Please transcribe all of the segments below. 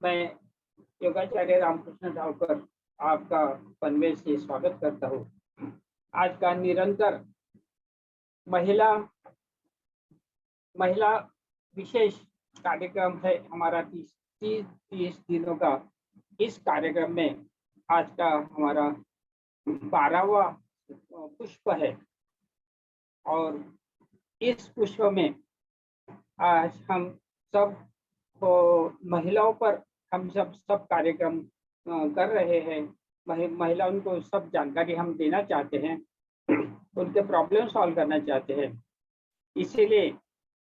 मैं योगाचार्य रामकृष्ण ठाकुर आपका पनवेल से स्वागत करता हूँ। आज का निरंतर महिला विशेष कार्यक्रम है हमारा 30 दिनों का। इस कार्यक्रम में आज का हमारा 12वां पुष्प है और इस पुष्प में आज हम सब महिलाओं पर हम सब कार्यक्रम कर रहे हैं। महिलाओं को सब जानकारी हम देना चाहते हैं, उनके प्रॉब्लम सॉल्व करना चाहते हैं। इसीलिए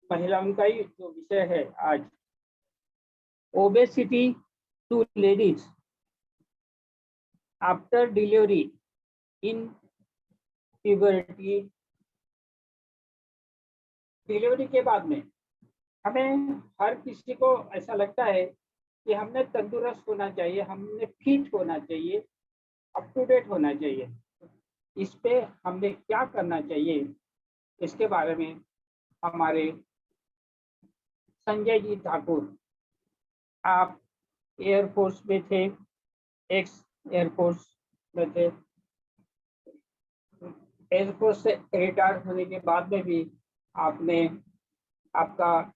महिलाओं का ही जो विषय है आज, obesity to ladies after delivery in puberty. Delivery के बाद में हमें हर किसी को ऐसा लगता है कि हमने तंदुरुस्त होना चाहिए, हमने फिट होना चाहिए, अप टू डेट होना चाहिए। इस पे हमने क्या करना चाहिए, इसके बारे में हमारे संजय जी ठाकुर, आप एयरफोर्स में थे, एक्स एयरफोर्स में थे, एयरफोर्स से रिटायर होने के बाद में भी आपने आपका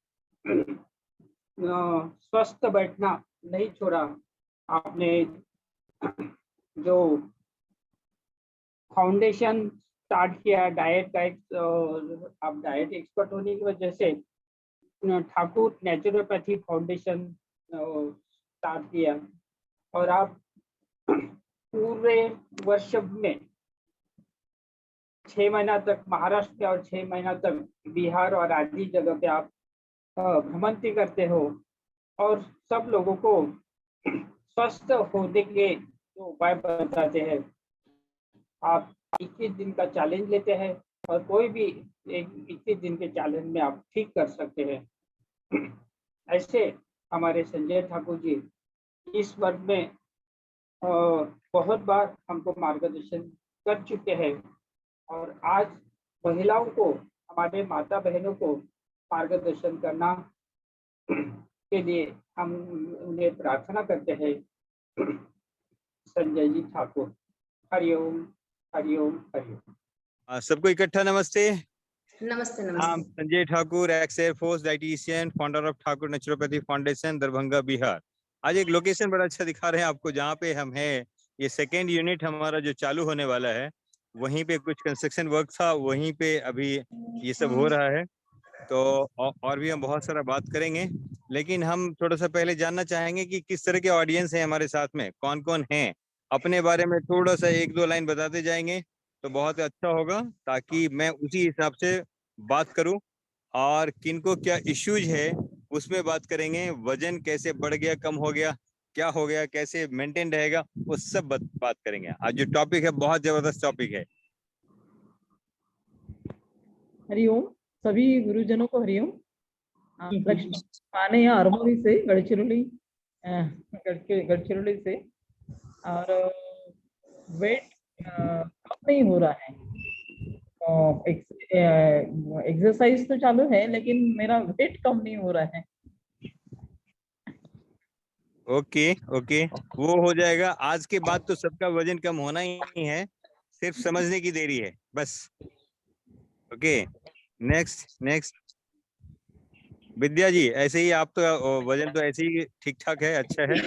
स्वस्थ बैठना नहीं छोड़ा। आपने जो फाउंडेशन स्टार्ट किया डाइट का, आप डाइट एक्सपर्ट होने की वजह से ठाकुर नेचुरोपैथी फाउंडेशन स्टार्ट किया और आप पूरे वर्ष में 6 महीना तक महाराष्ट्र और 6 महीना तक बिहार और आदि जगह पे आप भ्रमंती करते हो और सब लोगों को स्वस्थ होने के जो उपाय बताते हैं। आप 21 दिन का चैलेंज लेते हैं और कोई भी 21 दिन के चैलेंज में आप ठीक कर सकते हैं। ऐसे हमारे संजय ठाकुर जी इस वर्ग में बहुत बार हमको मार्गदर्शन कर चुके हैं और आज महिलाओं को, हमारे माता बहनों को मार्गदर्शन करना के लिए हम उन्हें प्रार्थना करते हैं। संजय जी ठाकुर। हरिओम हरिओम हरिओम। सबको इकट्ठा नमस्ते। नमस्ते हम Sanjay Thakur, x air force dietitian, founder of Thakur naturopathy foundation, Darbhanga Bihar. आज एक लोकेशन बड़ा अच्छा दिखा रहे हैं आपको, जहाँ पे हम हैं। ये सेकेंड यूनिट हमारा जो चालू होने वाला है, वहीं पे कुछ कंस्ट्रक्शन वर्क था, वहीं पे अभी ये सब हो रहा है। तो और भी हम बहुत सारा बात करेंगे, लेकिन हम थोड़ा सा पहले जानना चाहेंगे कि किस तरह के ऑडियंस है हमारे साथ में, कौन कौन है। अपने बारे में थोड़ा सा 1-2 लाइन बताते जाएंगे तो बहुत अच्छा होगा, ताकि मैं उसी हिसाब से बात करूं। और किनको क्या इश्यूज है उसमें बात करेंगे। वजन कैसे बढ़ गया, कम हो गया, क्या हो गया, कैसे मेंटेन रहेगा, वो सब बात करेंगे। आज जो टॉपिक है बहुत जबरदस्त टॉपिक है। हरिओम सभी गुरुजनों को हरिओम। लक्ष्मी माने यहाँ अरमोली से, गढ़चिरौली से। और वेट कम नहीं हो रहा है। एक्सरसाइज तो चालू है लेकिन मेरा वेट कम नहीं हो रहा है। ओके वो हो जाएगा। आज के बाद तो सबका वजन कम होना ही है, सिर्फ समझने की देरी है बस। ओके, नेक्स्ट विद्या जी। ऐसे ही आप तो वजन तो ऐसे ही ठीक ठाक है, अच्छा है।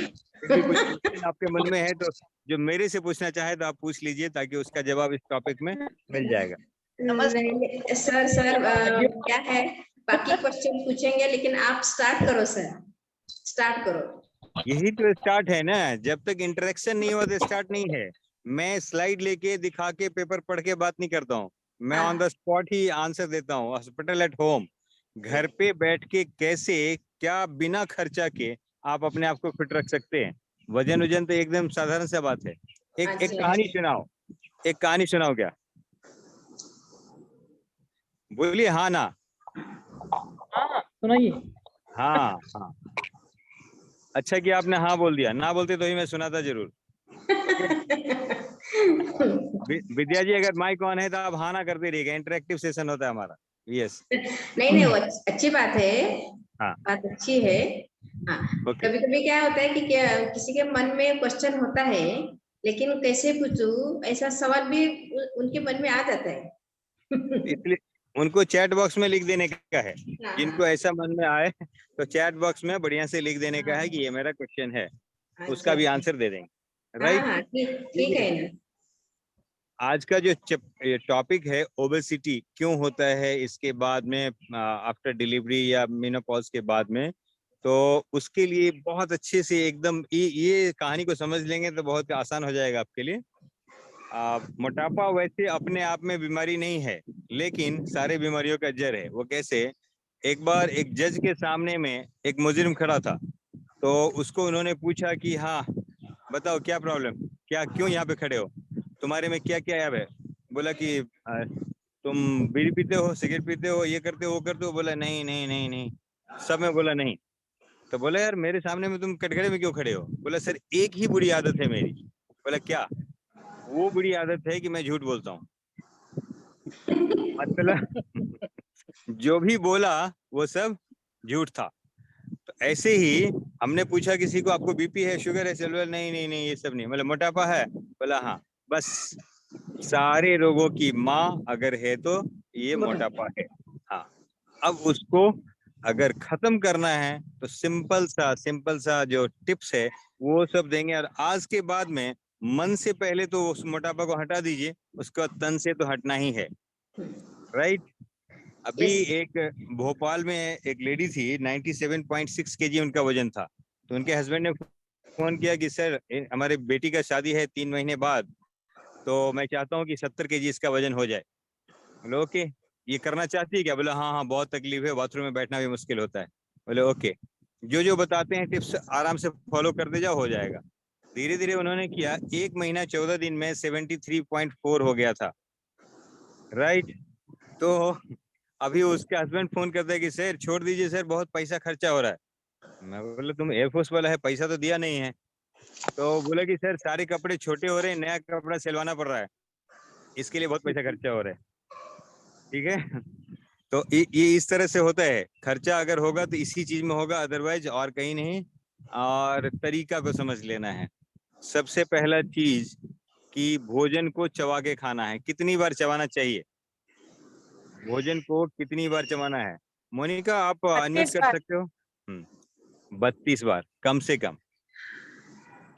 फिर भी कुछ क्वेश्चन आपके मन में है तो जो मेरे से पूछना चाहे तो आप पूछ लीजिए, ताकि उसका जवाब इस टॉपिक में मिल जाएगा। सर क्या है, बाकी क्वेश्चन पूछेंगे लेकिन आप स्टार्ट करो सर, स्टार्ट करो। यही तो स्टार्ट है ना, जब तक इंटरेक्शन नहीं हुआ तो स्टार्ट नहीं है। मैं स्लाइड लेके दिखा के पेपर पढ़ के बात नहीं करता हूँ, मैं on the spot he answer देता हूँ। हॉस्पिटल एट होम, घर पे बैठ के कैसे क्या बिना खर्चा के आप अपने आप को फिट रख सकते हैं। वजन तो एकदम साधारण सा बात है। एक कहानी सुनाओ, एक कहानी सुनाओ। क्या बोलिए? हाँ ना? हाँ सुनाइए। हाँ। अच्छा कि आपने हाँ बोल दिया, ना बोलते तो ही मैं सुनाता जरूर। विद्या जी अगर माइक ऑन है तो आप हाँ ना करते रहिएगा, इंटरेक्टिव सेशन होता है हमारा। यस। नहीं वो अच्छी बात है। हाँ बात अच्छी है। हाँ, ओके कभी कभी क्या होता है कि क्या किसी के मन में क्वेश्चन होता है, लेकिन कैसे पूछूं ऐसा सवाल भी उनके मन में आ जाता है। इसलिए उनको चैट बॉक्स में लिख देने का है। हाँ, जिनको ऐसा मन में आए तो चैट बॉक्स में बढ़िया से लिख देने का है कि ये मेरा क्वेश्चन है, अच्छा उसका भी अच्छा। आंसर दे देंगे। हाँ राइट। हाँ, ठीक ठीक है ना। आज का जो टॉपिक है ओबेसिटी क्यों होता है इसके बाद में, आफ्टर डिलीवरी या मेनोपॉज के बाद में, तो उसके लिए बहुत अच्छे से एकदम ये कहानी को समझ लेंगे तो बहुत आसान हो जाएगा आपके लिए। मोटापा वैसे अपने आप में बीमारी नहीं है, लेकिन सारे बीमारियों का जड़ है। वो कैसे? एक बार एक जज के सामने में एक मुजरिम खड़ा था, तो उसको उन्होंने पूछा कि हाँ बताओ क्या प्रॉब्लम, क्या क्यों यहाँ पे खड़े हो, तुम्हारे में क्या क्या ऐब है? बोला कि तुम बीड़ी पीते हो, सिगरेट पीते हो, ये करते हो, वो करते हो? बोला नहीं नहीं नहीं नहीं, सब में बोला नहीं। तो बोला यार मेरे सामने में तुम कटघरे में क्यों खड़े हो? बोला सर एक ही बुरी आदत है मेरी। बोला क्या? वो बुरी आदत है कि मैं झूठ बोलता हूँ। मतलब जो भी बोला वो सब झूठ था। तो ऐसे ही हमने पूछा किसी को आपको बीपी है, शुगर है? बोला नहीं नहीं नहीं ये सब नहीं। मतलब मोटापा है? बोला हाँ। बस सारे रोगों की माँ अगर है तो ये मोटापा है। हाँ। अब उसको अगर खत्म करना है तो सिंपल सा जो टिप्स है वो सब देंगे। और आज के बाद में मन से पहले तो उस मोटापा को हटा दीजिए, उसके बाद तन से तो हटना ही है। राइट। अभी यस। एक भोपाल में एक लेडी थी, 97.6 केजी उनका वजन था। तो उनके हस्बैंड ने फोन किया कि सर हमारे बेटी का शादी है 3 महीने बाद, तो मैं चाहता हूँ कि 70 केजी इसका वजन हो जाए। बोले ओके। ये करना चाहती है क्या? बोले हाँ हाँ बहुत तकलीफ है, बाथरूम में बैठना भी मुश्किल होता है। बोले ओके, जो जो बताते हैं टिप्स आराम से फॉलो करते जाओ, हो जाएगा। धीरे धीरे उन्होंने किया, 1 महीना 14 दिन में 73.4 हो गया था। राइट। तो अभी उसके हस्बैंड फोन करते हैं कि सर छोड़ दीजिए सर, बहुत पैसा खर्चा हो रहा है। मैं बोला तुम एयरफोर्स वाला है, पैसा तो दिया नहीं है। तो बोला कि सर सारे कपड़े छोटे हो रहे हैं, नया कपड़ा सिलवाना पड़ रहा है, इसके लिए बहुत पैसा खर्चा हो रहा है। ठीक है। तो ये इस तरह से होता है। खर्चा अगर होगा तो इसी चीज में होगा, अदरवाइज और कहीं नहीं। और तरीका को समझ लेना है। सबसे पहला चीज कि भोजन को चबा के खाना है। कितनी बार चबाना चाहिए भोजन को, कितनी बार चबाना है? मोनिका आप अनम्यूट 32 कर बार। सकते हो। 32 बार कम से कम।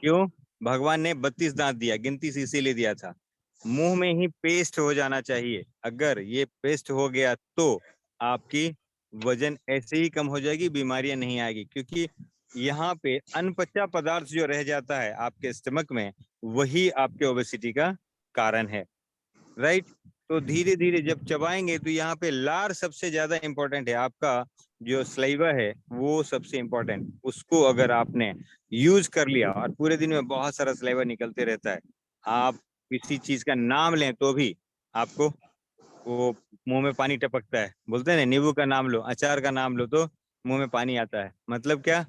क्यों? भगवान ने 32 दांत दिया, गिनती से इसीलिए दिया था। मुंह में ही पेस्ट हो जाना चाहिए। अगर ये पेस्ट हो गया तो आपकी वजन ऐसे ही कम हो जाएगी, बीमारियां नहीं आएगी। क्योंकि यहाँ पे अनपचा पदार्थ जो रह जाता है आपके स्टमक में, वही आपके ओबेसिटी का कारण है। राइट। तो धीरे धीरे जब चबाएंगे तो यहाँ पे लार सबसे ज्यादा इंपॉर्टेंट है। आपका जो स्लाइवा है वो सबसे इंपॉर्टेंट, उसको अगर आपने यूज कर लिया, और पूरे दिन में बहुत सारा स्लाइवा निकलते रहता है, आप किसी चीज का नाम लें तो भी आपको वो मुंह में पानी टपकता है। बोलते हैं ना, नींबू का नाम लो, अचार का नाम लो तो मुंह में पानी आता है। मतलब क्या?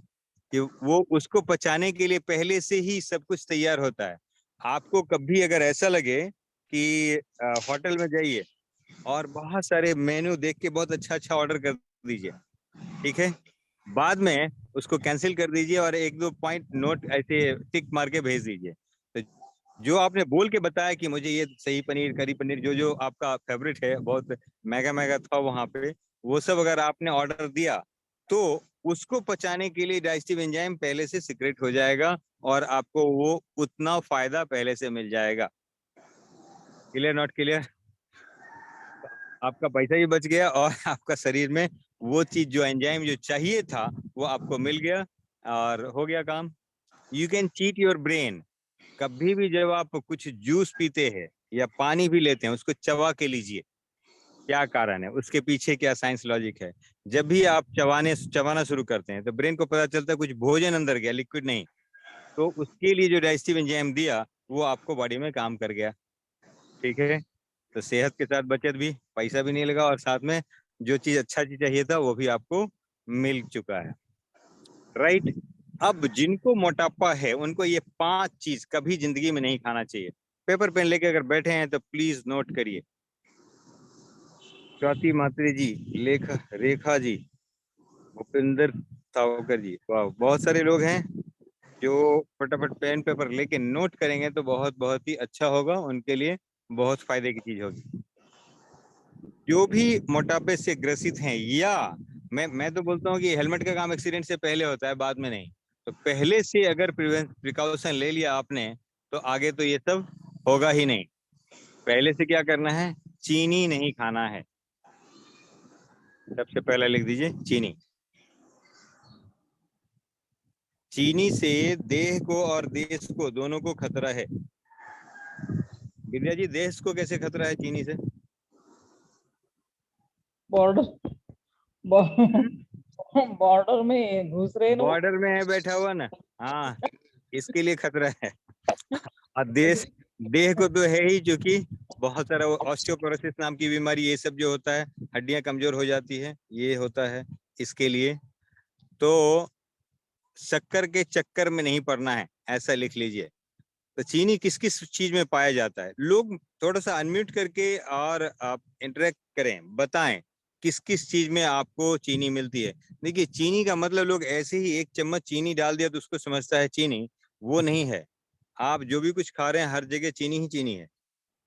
कि वो उसको पचाने के लिए पहले से ही सब कुछ तैयार होता है। आपको कभी अगर ऐसा लगे कि होटल में जाइए और बहुत सारे मेन्यू देख के बहुत अच्छा अच्छा ऑर्डर कर दीजिए, ठीक है, बाद में उसको कैंसिल कर दीजिए और 1-2 पॉइंट नोट ऐसे टिक मार के भेज दीजिए। तो जो आपने बोल के बताया कि मुझे ये सही पनीर, करी पनीर, जो जो आपका फेवरेट है, बहुत महंगा महंगा था वहां पे, वो सब अगर आपने ऑर्डर दिया तो उसको पचाने के लिए डाइजेस्टिव एंजाइम पहले से सीक्रेट हो जाएगा और आपको वो उतना फायदा पहले से मिल जाएगा। Clear not clear? आपका पैसा भी बच गया और आपका शरीर में वो चीज जो एंजाइम जो चाहिए था वो आपको मिल गया और हो गया काम। You can cheat your brain. कभी भी जब आप कुछ जूस पीते हैं या पानी भी लेते हैं, उसको चबा के लीजिए। क्या कारण है उसके पीछे, क्या साइंस लॉजिक है? जब भी आप चबाना शुरू करते हैं तो ब्रेन को पता चलता है कुछ भोजन अंदर गया, लिक्विड नहीं। तो उसके लिए जो डाइजेस्टिव एंजाइम दिया वो आपको बॉडी में काम कर गया। ठीक है। तो सेहत के साथ बचत भी, पैसा भी नहीं लगा, और साथ में जो चीज अच्छा चीज चाहिए था वो भी आपको मिल चुका है। राइट। अब जिनको मोटापा है उनको ये 5 चीज कभी जिंदगी में नहीं खाना चाहिए। पेपर पेन लेके अगर बैठे हैं तो प्लीज नोट करिए। स्वाति मात्री जी, रेखा जी, भूपिंदर तावकर जी, वाह, बहुत सारे लोग हैं जो फटाफट पेन पेपर लेके नोट करेंगे तो बहुत बहुत ही अच्छा होगा, उनके लिए बहुत फायदे की चीज होगी। जो भी मोटापे से ग्रसित हैं, या मैं तो बोलता हूँ कि हेलमेट का काम एक्सीडेंट से पहले होता है, बाद में नहीं। तो पहले से अगर प्रिकॉशन ले लिया आपने तो आगे तो ये सब होगा ही नहीं। पहले से क्या करना है, चीनी नहीं खाना है। सबसे पहले लिख दीजिए चीनी। चीनी से देह को और देश को दोनों को खतरा है। विद्या जी, देश को कैसे खतरा है चीनी से? बॉर्डर बॉर्डर में घुस रहे ना। बॉर्डर में है बैठा हुआ ना, हाँ, इसके लिए खतरा है। और देश, देह को तो है ही, क्योंकि बहुत सारा ऑस्टियोपोरोसिस नाम की बीमारी, ये सब जो होता है, हड्डियां कमजोर हो जाती है, ये होता है इसके लिए। तो शक्कर के चक्कर में नहीं पड़ना है, ऐसा लिख लीजिए। तो चीनी किस किस चीज में पाया जाता है? लोग थोड़ा सा अनम्यूट करके और आप इंटरेक्ट करें, बताएं किस किस चीज में आपको चीनी मिलती है। देखिए, चीनी का मतलब लोग ऐसे ही एक चम्मच चीनी डाल दिया तो उसको समझता है चीनी, वो नहीं है। आप जो भी कुछ खा रहे हैं हर जगह चीनी ही चीनी है।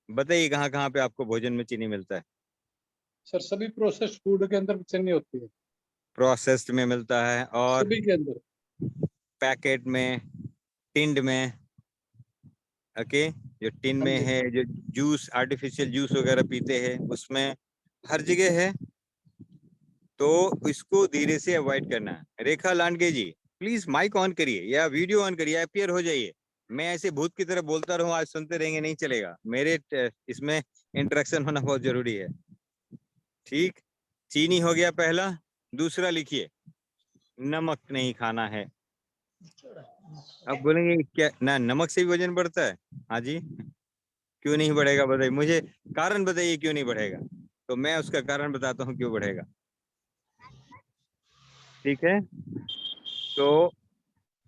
बताइए कहाँ कहाँ पे आपको भोजन में चीनी मिलता है? सर सभी प्रोसेस्ड फूड के अंदर चीनी होती है, प्रोसेस्ड में मिलता है, और सभी के अंदर। पैकेट में, टिंड में, ओके, जो टिन में है, जो जूस, आर्टिफिशियल जूस वगैरह पीते हैं, उसमें हर जगह है। तो इसको धीरे से अवॉइड करना है। रेखा लांडगे जी, प्लीज माइक ऑन करिए या वीडियो ऑन करिए, अपीयर हो जाइए। मैं ऐसे भूत की तरह बोलता रहूं, आज सुनते रहेंगे, नहीं चलेगा। मेरे इसमें इंटरेक्शन होना बहुत जरूरी है। ठीक, चीनी हो गया पहला। दूसरा लिखिए, नमक नहीं खाना है। अब बोलेंगे क्या ना, नमक से भी वजन बढ़ता है? हाँ जी, क्यों नहीं बढ़ेगा बताइए मुझे, कारण बताइए क्यों नहीं बढ़ेगा, तो मैं उसका कारण बताता हूँ क्यों बढ़ेगा। ठीक है, तो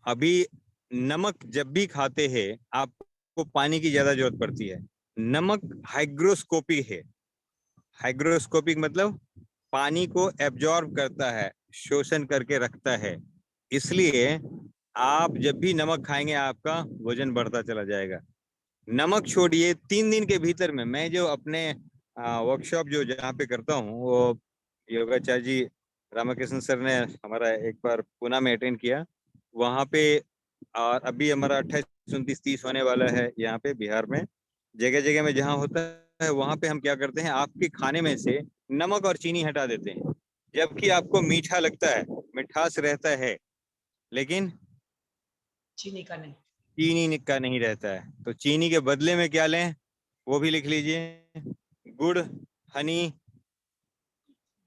अभी नमक जब भी खाते हैं आपको पानी की ज्यादा जरूरत पड़ती है। नमक हाइग्रोस्कोपिक है। हाइग्रोस्कोपिक मतलब पानी को एब्जॉर्ब करता है, शोषण करके रखता है। इसलिए आप जब भी नमक खाएंगे आपका वजन बढ़ता चला जाएगा। नमक छोड़िए, 3 दिन के भीतर में, मैं जो अपने वर्कशॉप जो जहाँ पे करता हूँ, वो योगाचार्य जी रामकृष्ण सर ने हमारा एक बार पुणे में अटेंड किया वहाँ पे। और अभी हमारा 28, 29, 30 होने वाला है यहाँ पे बिहार में। जगह जगह में जहाँ होता है वहाँ पे हम क्या करते हैं, आपके खाने में से नमक और चीनी हटा देते हैं। जबकि आपको मीठा लगता है, मिठास रहता है, लेकिन चीनी का नहीं, चीनी का नहीं रहता है। तो चीनी के बदले में क्या लें, वो भी लिख लीजिए। गुड़, हनी,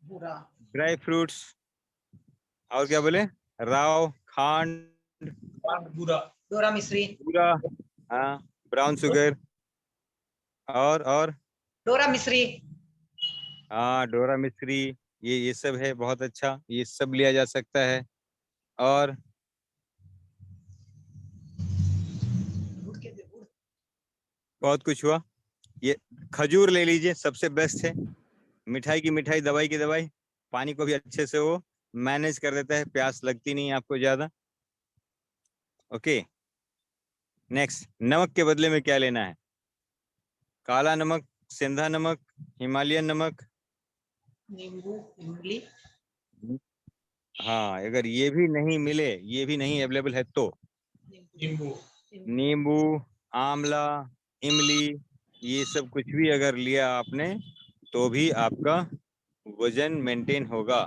बूरा, ड्राई फ्रूट्स, और क्या बोले, राव, खांड, बूरा, डोरा मिश्री, पूरा, हाँ, ब्राउन शुगर, और डोरा मिश्री, हाँ, डोरा मिश्री, ये सब है, बहुत अच्छा, ये सब लिया जा सकता है। और बहुत कुछ हुआ। ये खजूर ले लीजिए, सबसे बेस्ट है। मिठाई की मिठाई, दवाई की दवाई। पानी को भी अच्छे से वो मैनेज कर देता है, प्यास लगती नहीं आपको ज्यादा। ओके, नेक्स्ट, नमक के बदले में क्या लेना है? काला नमक, सिंधा नमक, हिमालयन नमक। नींबू, इमली, हाँ, अगर ये भी नहीं मिले, ये भी नहीं अवेलेबल है तो नींबू, नींबू, आंवला, इमली, ये सब कुछ भी अगर लिया आपने तो भी आपका वजन मेंटेन होगा।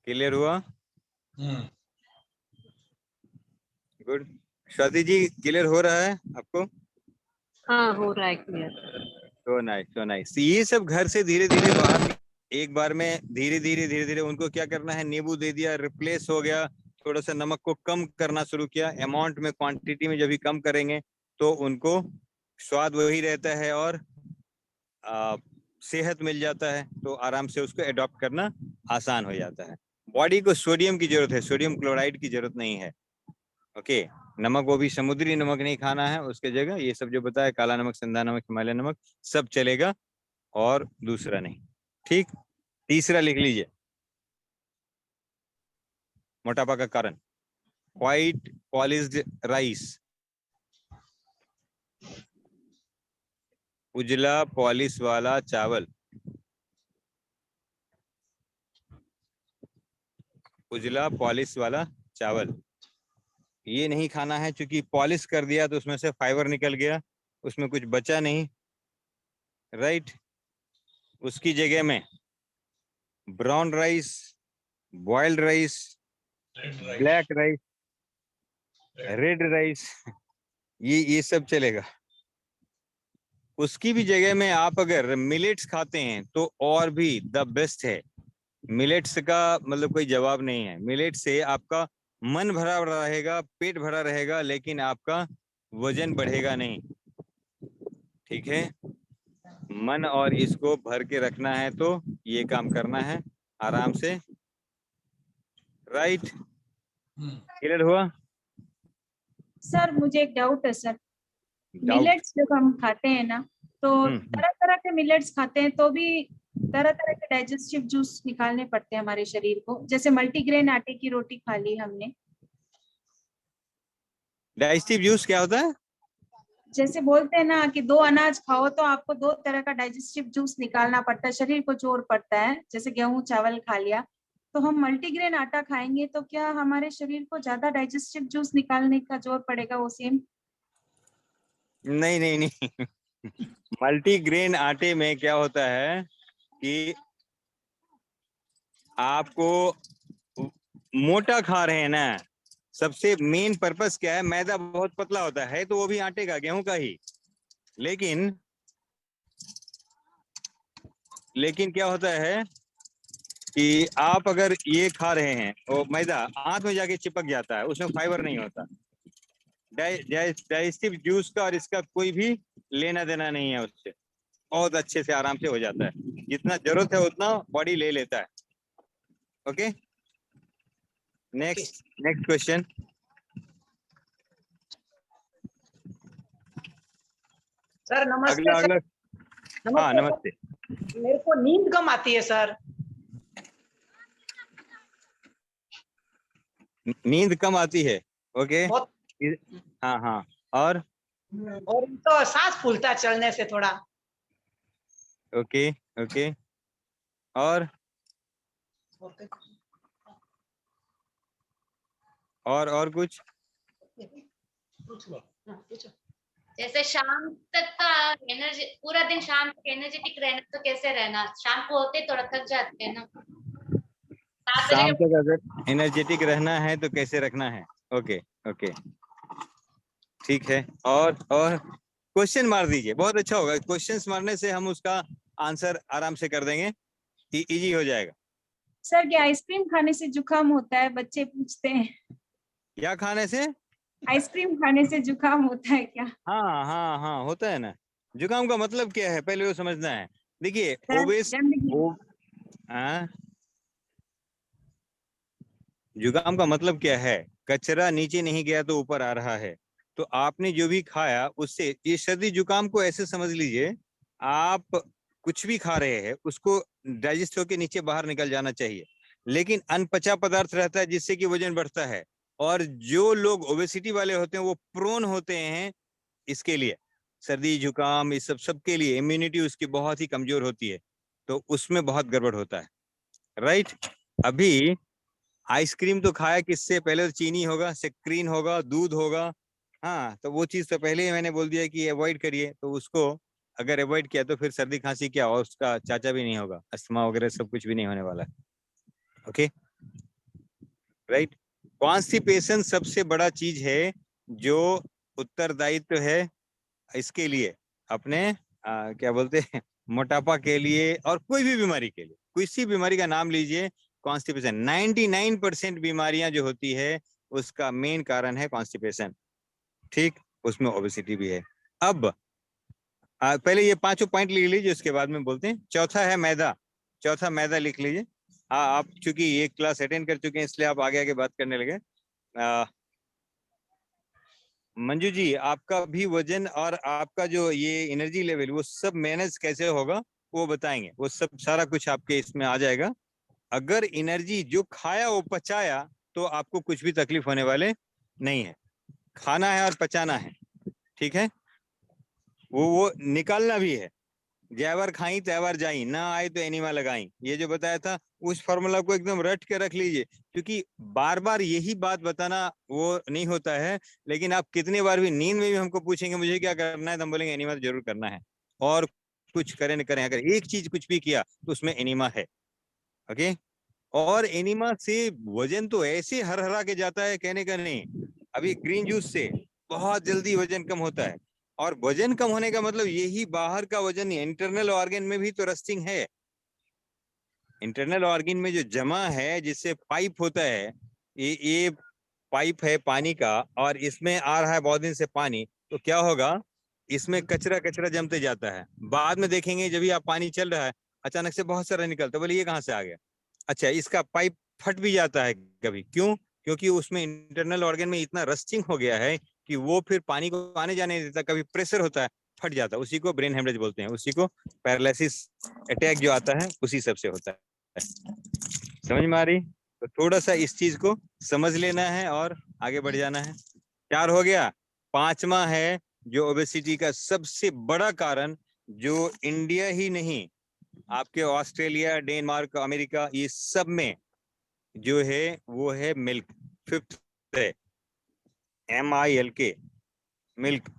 क्लियर हुआ? गुड। स्वाति जी, क्लियर हो रहा है आपको? हाँ, हो रहा है क्लियर। तो नाइस, तो नाइस। ये सब घर से धीरे धीरे बाहर एक बार में धीरे धीरे उनको क्या करना है, नींबू दे दिया, रिप्लेस हो गया। थोड़ा सा नमक को कम करना शुरू किया, अमाउंट में, क्वांटिटी में जब भी कम करेंगे तो उनको स्वाद वही रहता है और सेहत मिल जाता है, तो आराम से उसको एडॉप्ट करना आसान हो जाता है। बॉडी को सोडियम की जरूरत है, सोडियम क्लोराइड की जरूरत नहीं है। ओके, नमक वो भी समुद्री नमक नहीं खाना है, उसके जगह ये सब जो बताया, काला नमक, सिंधा नमक, हिमालय नमक, सब चलेगा, और दूसरा नहीं। ठीक, तीसरा लिख लीजिए मोटापा का कारण, व्हाइट पॉलिश्ड राइस, उजला पॉलिश वाला चावल, उजला पॉलिश वाला चावल, ये नहीं खाना है, क्योंकि पॉलिश कर दिया तो उसमें से फाइबर निकल गया, उसमें कुछ बचा नहीं, राइट। उसकी जगह में brown rice, boiled rice, black rice, red rice, ये सब चलेगा। उसकी भी जगह में आप अगर मिलेट्स खाते हैं तो और भी द बेस्ट है। मिलेट्स का मतलब कोई जवाब नहीं है। मिलेट से आपका मन भरा रहेगा, पेट भरा रहेगा, लेकिन आपका वजन बढ़ेगा नहीं। ठीक है, मन और इसको भर के रखना है तो ये काम करना है आराम से, राइट। क्लियर हुआ? सर मुझे एक डाउट है सर, डाउट? मिलेट्स जब हम खाते हैं ना तो तरह तरह के मिलेट्स खाते हैं तो भी तरह तरह के डाइजेस्टिव जूस निकालने पड़ते हैं हमारे शरीर को। जैसे मल्टीग्रेन आटे की रोटी खा ली हमने, डाइजेस्टिव जूस क्या होता है? जैसे बोलते हैं ना कि 2 अनाज खाओ तो आपको 2 तरह का डाइजेस्टिव जूस निकालना पड़ता है, शरीर को जोर पड़ता है। जैसे गेहूं चावल खा लिया तो हम मल्टीग्रेन आटा खाएंगे तो क्या हमारे शरीर को ज्यादा डाइजेस्टिव जूस निकालने का जोर पड़ेगा वो सेम? नहीं नहीं नहीं मल्टीग्रेन आटे में क्या होता है कि आपको मोटा खा रहे हैं ना, सबसे मेन पर्पस क्या है, मैदा बहुत पतला होता है तो वो भी आटे का, गेहूं का ही, लेकिन क्या होता है कि आप अगर ये खा रहे हैं और मैदा आंत में जाके चिपक जाता है, उसमें फाइबर नहीं होता। डाइजेस्टिव जूस का और इसका कोई भी लेना देना नहीं है उससे, बहुत अच्छे से आराम से हो जाता है, जितना जरूरत है उतना बॉडी ले लेता है। Okay, next question. सर नमस्ते। अगला सर, हाँ नमस्ते। मेरे को नींद कम आती है सर। नींद कम आती है? ओके, बहुत। हाँ हाँ, और तो सांस फूलता है चलने से थोड़ा। ओके ओके, और कुछ? जैसे शाम तक का एनर्जी, पूरा दिन शाम तक एनर्जेटिक रहना तो कैसे रहना? शाम को होते थोड़ा थक जाते हैं ना। 7 बजे शाम तक अगर एनर्जेटिक रहना है तो कैसे रखना है? ओके ओके, ठीक है। और क्वेश्चन मार दीजिए, बहुत अच्छा होगा। क्वेश्चंस मारने से हम उसका आंसर आराम से कर देंगे, इजी हो जाएगा। सर क्या आइसक्रीम खाने से जुकाम होता है? बच्चे पूछते हैं। क्या खाने से? आइसक्रीम खाने से जुकाम होता है क्या? हाँ हाँ हाँ, होता है ना। जुकाम का मतलब क्या है पहले वो समझना है। देखिए जुकाम का मतलब क्या है? कचरा नीचे नहीं गया तो ऊपर आ रहा है। तो आपने जो भी खाया उससे, ये सर्दी जुकाम को ऐसे समझ लीजिए, आप कुछ भी खा रहे हैं उसको डाइजेस्ट होकर नीचे बाहर निकल जाना चाहिए, लेकिन अनपचा पदार्थ रहता है जिससे कि वजन बढ़ता है। और जो लोग ओबेसिटी वाले होते हैं वो प्रोन होते हैं इसके लिए, सर्दी जुकाम इस सबके लिए इम्यूनिटी उसकी बहुत ही कमजोर होती है, तो उसमें बहुत गड़बड़ होता है, राइट। अभी आइसक्रीम तो खाया किससे? पहले तो चीनी होगा, सेक्रीन होगा, दूध होगा, हाँ, तो वो चीज तो पहले ही मैंने बोल दिया कि अवॉइड करिए। तो उसको अगर अवॉइड किया तो फिर सर्दी खांसी क्या, और उसका चाचा भी नहीं होगा, अस्थमा वगैरह सब कुछ भी नहीं होने वाला है। Okay, right. कॉन्स्टिपेशन सबसे बड़ा चीज है जो उत्तरदायित्व है इसके लिए, अपने क्या बोलते हैं, मोटापा के लिए और कोई भी बीमारी के लिए। किसी बीमारी का नाम लीजिए, कॉन्स्टिपेशन। 99% बीमारियां जो होती है उसका मेन कारण है कॉन्स्टिपेशन, ठीक। उसमें ओबेसिटी भी है। अब पहले ये 5 पॉइंट लिख लीजिए, उसके बाद में बोलते हैं। चौथा है मैदा, चौथा मैदा लिख लीजिए। आप चूंकि ये क्लास अटेंड कर चुके हैं इसलिए आप आगे आगे बात करने लगे। मंजू जी, आपका भी वजन और आपका जो ये एनर्जी लेवल वो सब मैनेज कैसे होगा? वो बताएंगे, वो सब सारा कुछ आपके इसमें आ जाएगा। अगर एनर्जी जो खाया वो पचाया तो आपको कुछ भी तकलीफ होने वाले नहीं है। खाना है और पचाना है, ठीक है, वो निकालना भी है। जैवर खाई तैवर जाई, ना आए तो एनिमा लगाई, ये जो बताया था उस फॉर्मूला को एकदम रट के रख लीजिए, क्योंकि बार बार यही बात बताना वो नहीं होता है। लेकिन आप कितने बार भी नींद में भी हमको पूछेंगे मुझे क्या करना है, तो हम बोलेंगे एनिमा तो जरूर करना है, और कुछ करें न करें, अगर एक चीज कुछ भी किया तो उसमें एनिमा है। ओके, और एनिमा से वजन तो ऐसे हरहरा के जाता है, कहने का नहीं। अभी ग्रीन जूस से बहुत जल्दी वजन कम होता है, और वजन कम होने का मतलब यही बाहर का वजन नहीं, इंटरनल ऑर्गन में भी तो रस्टिंग है। इंटरनल ऑर्गन में जो जमा है, जिससे पाइप होता है, ये पाइप है पानी का, और इसमें आ रहा है बहुत दिन से पानी, तो क्या होगा, इसमें कचरा कचरा जमते जाता है। बाद में देखेंगे जब भी आप पानी चल रहा है अचानक से बहुत सारा निकलता है, बोले ये कहाँ से आ गया। अच्छा, इसका पाइप फट भी जाता है कभी, क्यों? क्योंकि उसमें इंटरनल ऑर्गन में इतना रस्टिंग हो गया है कि वो फिर पानी को आने जाने नहीं देता, कभी प्रेशर होता है फट जाता है, उसी को ब्रेन हेमरेज बोलते हैं, उसी को पैरालिसिस अटैक जो आता है उसी सबसे होता है। समझ में आ रही? तो थोड़ा सा इस चीज को समझ लेना है और आगे बढ़ जाना है। 4 हो गया। 5वां है जो ओबेसिटी का सबसे बड़ा कारण, जो इंडिया ही नहीं, आपके ऑस्ट्रेलिया, डेनमार्क, अमेरिका, ये सब में जो है वो है मिल्क। 5th है MILK, मिल्क।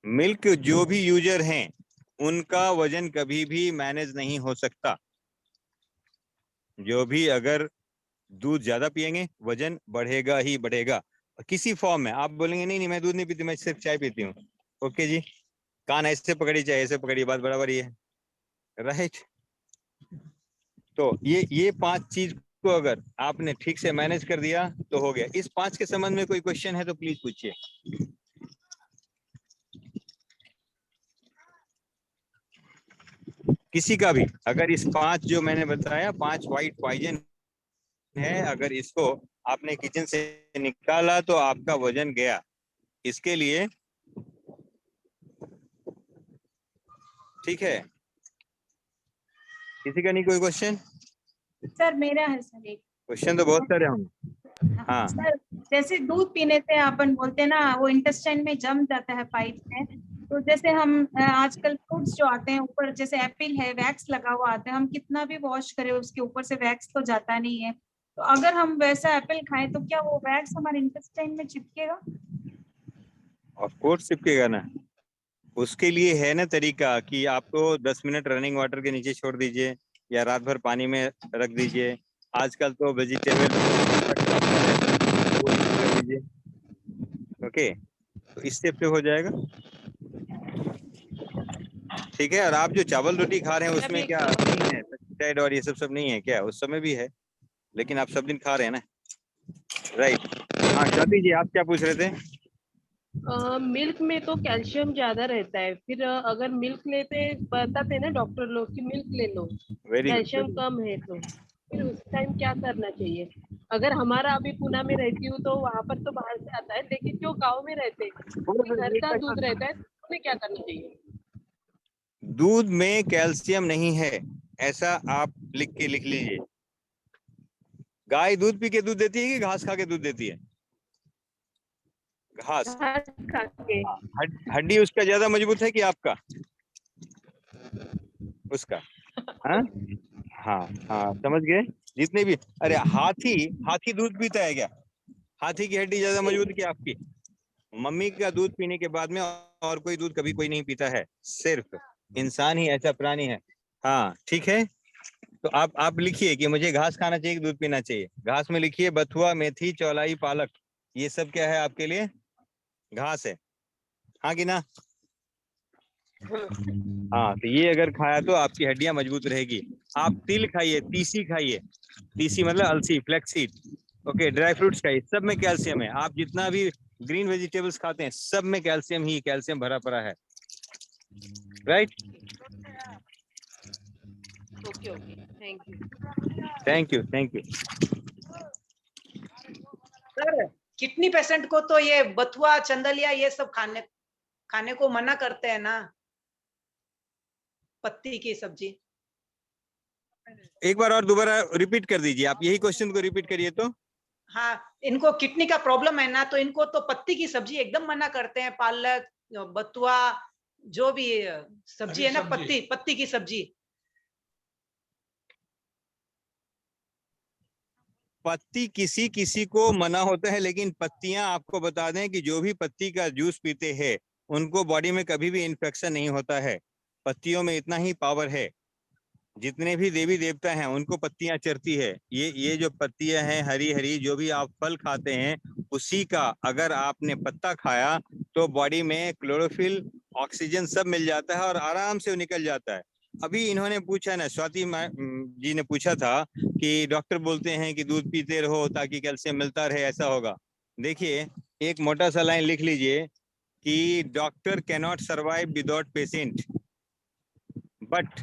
मिल्क जो भी यूजर हैं उनका वजन कभी भी मैनेज नहीं हो सकता। जो भी अगर दूध ज्यादा पिएंगे वजन बढ़ेगा ही बढ़ेगा, किसी फॉर्म में। आप बोलेंगे नहीं नहीं मैं दूध नहीं पीती, मैं सिर्फ चाय पीती हूँ, ओके जी, कान ऐसे पकड़ी चाय ऐसे पकड़ी, बात बराबर ही है, राइट। तो ये 5 चीज को अगर आपने ठीक से मैनेज कर दिया तो हो गया। इस 5 के संबंध में कोई क्वेश्चन है तो प्लीज पूछिए। किसी का भी, अगर इस 5 जो मैंने बताया 5 वाइट पॉइजन है, अगर इसको आपने किचन से निकाला तो आपका वजन गया। इसके लिए ठीक है, किसी का नहीं कोई क्वेश्चन? सर मेरा है सर एक क्वेश्चन तो बहुत सारे होंगे। हाँ सर, जैसे दूध पीने से अपन बोलते हैं ना वो इंटेस्टाइन में जम जाता है पाइप में, तो जैसे हम आजकल फ्रूट्स जो आते हैं ऊपर, जैसे एप्पल है वैक्स लगा हुआ आता है, हम कितना भी वॉश करें उसके ऊपर से वैक्स तो जाता नहीं है, तो अगर हम वैसा एप्पल खाएं तो क्या वो वैक्स हमारे इंटेस्टाइन में चिपकेगा? ऑफ कोर्स चिपकेगा ना। उसके लिए है ना तरीका कि आपको 10 मिनट रनिंग वाटर के नीचे छोड़ दीजिए या रात भर पानी में रख दीजिए। आजकल तो वेजिटेबल ओके, तो इस स्टेप पे हो जाएगा, ठीक है। और आप जो चावल रोटी खा रहे हैं उसमें क्या नहीं है पेस्टिसाइड और ये सब नहीं है क्या? उस समय भी है, लेकिन आप सब दिन खा रहे हैं ना, राइट। हाँ स्वाति जी, आप क्या पूछ रहे थे? मिल्क में तो कैल्शियम ज्यादा रहता है, फिर अगर मिल्क लेते बताते हैं ना डॉक्टर लोग कि मिल्क ले लो, कैल्शियम कम है, तो फिर उस टाइम क्या करना चाहिए? अगर हमारा अभी पुणे में रहती हूँ तो वहां पर तो बाहर से आता है, लेकिन जो गांव में रहते हैं घर का दूध रहता है, तो उन्हें क्या करना चाहिए? दूध में कैल्शियम नहीं है ऐसा आप लिख लीजिए। गाय दूध पी के दूध देती है कि घास खा के दूध देती है? घास खा के। हड्डी उसका ज्यादा मजबूत है कि आपका? उसका। हाँ हाँ हाँ, समझ गए। जितने भी, अरे हाथी दूध पीता है क्या? हाथी की हड्डी ज्यादा मजबूत कि आपकी? मम्मी का दूध पीने के बाद में और कोई दूध कभी कोई नहीं पीता है, सिर्फ इंसान ही ऐसा प्राणी है। हाँ ठीक है, तो आप लिखिए कि मुझे घास खाना चाहिए कि दूध पीना चाहिए। घास में लिखिए बथुआ, मेथी, चौलाई, पालक, ये सब क्या है आपके लिए? घास है, हाँ कि ना? हाँ, तो ये अगर खाया तो आपकी हड्डियां मजबूत रहेगी। आप तिल खाइए, तीसी खाइए, तीसी मतलब अलसी, फ्लैक्सीड, ओके, ड्राई फ्रूट्स खाइए, सब में कैल्शियम है। आप जितना भी ग्रीन वेजिटेबल्स खाते हैं सब में कैल्शियम भरा पड़ा है, right. Okay okay, thank you. Thank you thank you. Sir kidney patient को तो ये बथुआ, चंदलिया ये सब खाने को मना करते हैं ना? पत्ती की सब्जी। एक बार और दोबारा रिपीट कर दीजिए, आप यही क्वेश्चन को रिपीट करिए तो। हाँ, इनको किडनी का प्रॉब्लम है ना, तो इनको तो पत्ती की सब्जी एकदम मना करते हैं। पालक, बथुआ, जो भी सब्जी है ना, पत्ती की सब्जी। पत्ती किसी किसी को मना होता है, लेकिन पत्तियां आपको बता दें कि जो भी पत्ती का जूस पीते हैं उनको बॉडी में कभी भी इन्फेक्शन नहीं होता है। पत्तियों में इतना ही पावर है। जितने भी देवी देवता हैं उनको पत्तियां चरती है। ये जो पत्तियां हैं हरी हरी, जो भी आप फल खाते हैं उसी का अगर आपने पत्ता खाया तो बॉडी में क्लोरोफिल, ऑक्सीजन सब मिल जाता है और आराम से वो निकल जाता है। अभी इन्होंने पूछा ना, स्वाति जी ने पूछा था कि डॉक्टर बोलते हैं कि दूध पीते रहो ताकि कैल्शियम मिलता रहे, ऐसा होगा। देखिए, एक मोटा सा लाइन लिख लीजिए कि doctor cannot survive without patient, but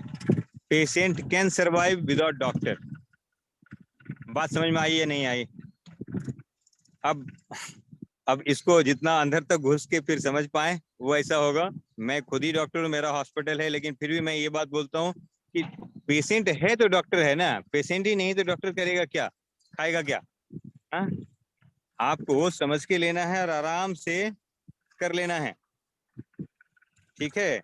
patient can survive without doctor. बात समझ में आई या नहीं आई? अब इसको जितना अंदर तक घुस के फिर समझ पाए वो ऐसा होगा। मैं खुद ही डॉक्टर हूँ, मेरा हॉस्पिटल है, लेकिन फिर भी मैं ये बात बोलता हूँ कि पेशेंट है तो डॉक्टर है ना, पेशेंट ही नहीं तो डॉक्टर करेगा क्या, खाएगा क्या? हाँ, आपको वो समझ के लेना है और आराम से कर लेना है, ठीक है?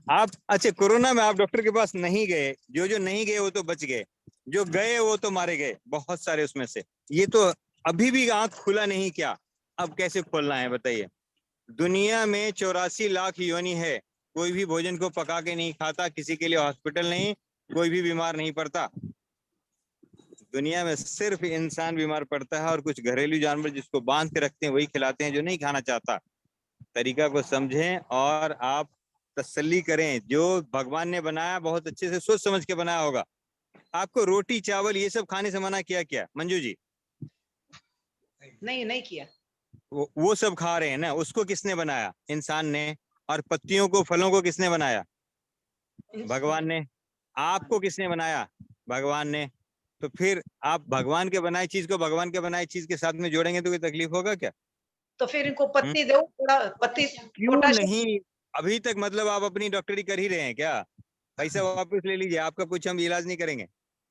आप अच्छा, कोरोना में आप डॉक्टर के पास नहीं गए, जो नहीं गए वो तो बच गए, जो गए वो तो मारे गए बहुत सारे उसमें से। ये तो अभी भी आंख खुला नहीं क्या? अब कैसे खोलना है बताइए? दुनिया में 84 लाख योनि है, कोई भी भोजन को पका के नहीं खाता, किसी के लिए हॉस्पिटल नहीं, कोई भी बीमार नहीं पड़ता। दुनिया में सिर्फ इंसान बीमार पड़ता है और कुछ घरेलू जानवर जिसको बांध के रखते हैं वही खिलाते हैं जो नहीं खाना चाहता। तरीका को समझें और आप तसल्ली करें। जो भगवान ने बनाया बहुत अच्छे से सोच समझ के बनाया होगा। आपको रोटी चावल ये सब खाने से मना किया क्या मंजू जी? नहीं किया। वो सब खा रहे हैं ना, उसको किसने बनाया? इंसान ने। और पत्तियों को, फलों को किसने बनाया? भगवान ने। आपको किसने बनाया? भगवान ने। तो फिर आप भगवान के बनाई चीज को भगवान के बनाई चीज के साथ में जोड़ेंगे तो कोई तकलीफ होगा क्या? तो फिर इनको पत्ती दो, थोड़ा पत्ती। क्यों नहीं? अभी तक मतलब आप अपनी डॉक्टरी कर ही रहे हैं क्या? पैसा वापस ले लीजिए, आपका कुछ हम इलाज नहीं करेंगे।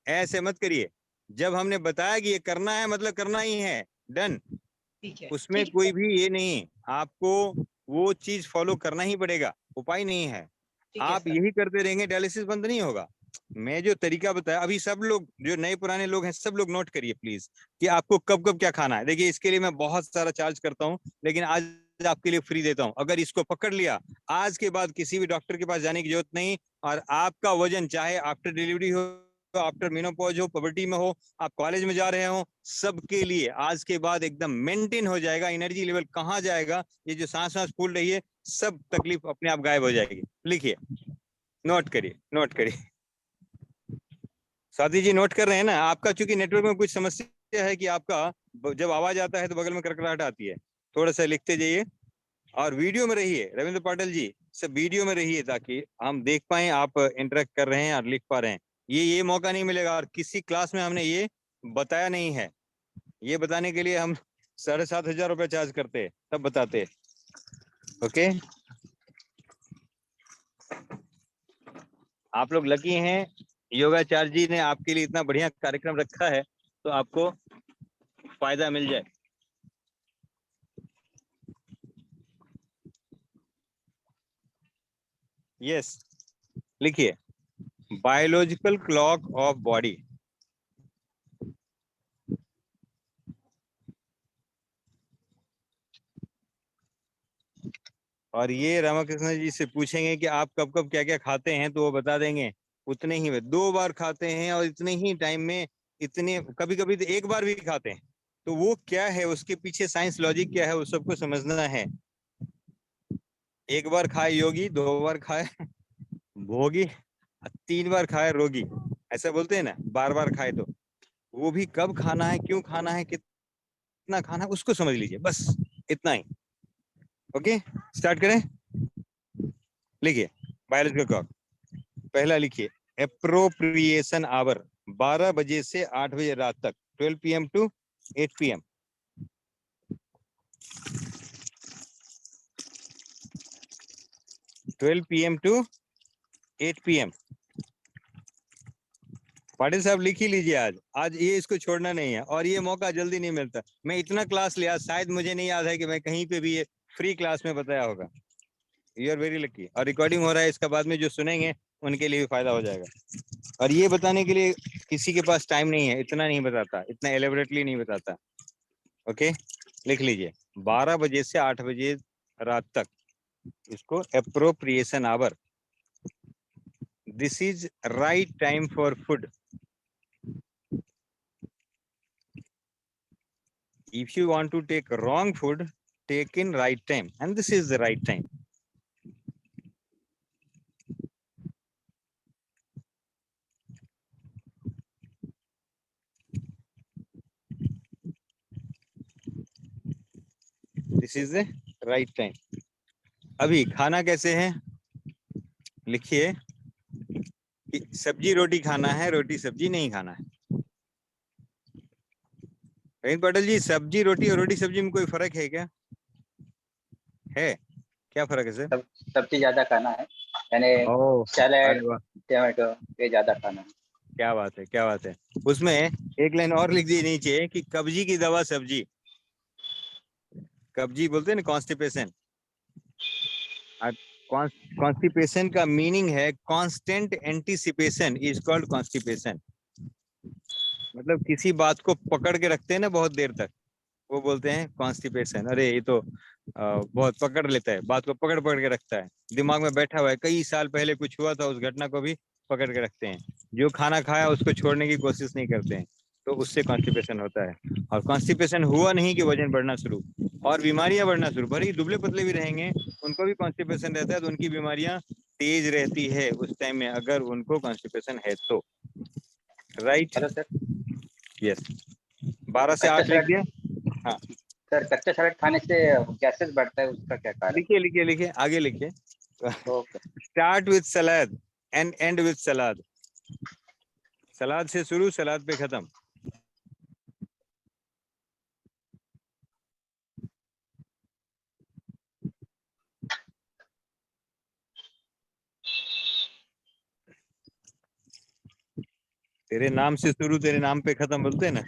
ऐसे मत करिए। जब हमने बताया कि ये करना है मतलब करना ही है, डन। ठीक है, उसमें कोई भी ये नहीं, आपको वो चीज फॉलो करना ही पड़ेगा, उपाय नहीं है। आप यही करते रहेंगे डायलिसिस बंद नहीं होगा। मैं जो तरीका बताया, अभी सब लोग जो नए पुराने लोग हैं सब लोग नोट करिए प्लीज कि आपको कब कब क्या खाना है। देखिए, इसके लिए मैं बहुत सारा चार्ज करता हूँ, लेकिन आज आपके लिए फ्री देता हूँ। अगर इसको पकड़ लिया, आज के बाद किसी भी डॉक्टर के पास जाने की जरूरत नहीं। और आपका वजन चाहे आफ्टर डिलीवरी हो, आफ्टर मेनोपॉज हो, पुबर्टी में हो, आप कॉलेज में जा रहे हो, सबके लिए आज के बाद एकदम मेंटेन हो जाएगा। एनर्जी लेवल कहाँ जाएगा, ये जो सांस फूल रही है, सब तकलीफ अपने आप गायब हो जाएगी। लिखिए, नोट करिए, नोट करिए। स्वाति जी नोट कर रहे हैं ना? आपका चूंकि नेटवर्क में कुछ समस्या है कि आपका जब आवाज आता है तो बगल में करकराहट आती है। थोड़ा सा लिखते जाइए और वीडियो में रहिए। रविंद्र पाटिल जी, सब वीडियो में रहिए ताकि हम देख पाए आप इंटरेक्ट कर रहे हैं और लिख पा रहे हैं। ये मौका नहीं मिलेगा और किसी क्लास में हमने ये बताया नहीं है। ये बताने के लिए हम 7,500 रुपये चार्ज करते हैं, तब बताते। ओके, आप लोग लकी हैं, योगाचार्य जी ने आपके लिए इतना बढ़िया कार्यक्रम रखा है, तो आपको फायदा मिल जाए। यस, लिखिए, बायोलॉजिकल क्लॉक ऑफ बॉडी। और ये रामाकृष्ण जी से पूछेंगे कि आप कब कब क्या क्या खाते हैं, तो वो बता देंगे। उतने ही में 2 बार खाते हैं और इतने ही टाइम में इतने, कभी कभी तो 1 बार भी खाते हैं। तो वो क्या है, उसके पीछे साइंस लॉजिक क्या है, वो सबको समझना है। 1 बार खाए योगी, 2 बार खाए भोगी, 3 बार खाए रोगी, ऐसा बोलते हैं ना। बार बार खाए तो वो भी कब खाना है, क्यों खाना है, कितना खाना है, उसको समझ लीजिए, बस इतना ही। ओके, स्टार्ट करें। लिखिए, बायोलॉजिकल क्लॉक। पहला लिखिए, एप्रोप्रिएशन आवर, 12 बजे से 8 बजे रात तक, 12 PM to 8 PM। PM to 8 PM। Patil साहब लिख ही लीजिए, आज ये इसको छोड़ना नहीं है, और ये मौका जल्दी नहीं मिलता। मैं इतना क्लास लिया, शायद मुझे नहीं याद है कि मैं कहीं पे भी ये फ्री क्लास में बताया होगा। You are very lucky. और रिकॉर्डिंग हो रहा है इसका, बाद में जो सुनेंगे उनके लिए भी फायदा हो जाएगा। और ये बताने के लिए किसी के पास टाइम नहीं है, इतना नहीं बताता, इतना एलेबोरेटली नहीं बताता। ओके, लिख लीजिए 12 बजे से 8 बजे रात तक, इसको appropriation hour. This is right time for food. If you want to take wrong food, take in right time, and this is the right time. This is the right time. अभी खाना कैसे है, लिखिए कि सब्जी रोटी खाना है, रोटी सब्जी नहीं खाना है। पटेल जी, सब्जी रोटी और रोटी सब्जी में कोई फर्क है क्या? है, क्या फर्क है सर? सब्जी ज्यादा खाना है, यानी सैलेड, टमाटो ये ज्यादा खाना है। क्या बात है, क्या बात है। उसमें एक लाइन और लिख दी नीचे कि कब्जी की दवा सब्जी। कब्जी बोलते हैं ना, कॉन्स्टिपेशन। कॉन्स्टिपेशन का मीनिंग है constant anticipation is called constipation. मतलब किसी बात को पकड़ के रखते हैं ना बहुत देर तक, वो बोलते हैं कॉन्स्टिपेशन। अरे ये तो बहुत पकड़ लेता है, बात को पकड़ पकड़ के रखता है, दिमाग में बैठा हुआ है, कई साल पहले कुछ हुआ था, उस घटना को भी पकड़ के रखते हैं। जो खाना खाया उसको छोड़ने की कोशिश नहीं करते हैं, तो उससे कॉन्स्टिपेशन होता है। और कॉन्स्टिपेशन हुआ नहीं कि वजन बढ़ना शुरू और बीमारियां बढ़ना शुरू। भले ही दुबले पतले भी रहेंगे, उनको भी कॉन्स्टिपेशन रहता है, तो उनकी बीमारियां तेज रहती है उस टाइम में, अगर उनको कॉन्स्टिपेशन है तो। Right, yes. 12 से 8 लिख दिया। हाँ सर, कच्चा सलाद खाने से गैसेस बढ़ता है, उसका क्या कारण? लिखिए आगे लिखिए। Start with salad and end with salad. सलाद से शुरू, सलाद पे खत्म। तेरे नाम से शुरू, तेरे नाम पे खत्म बोलते हैं ना।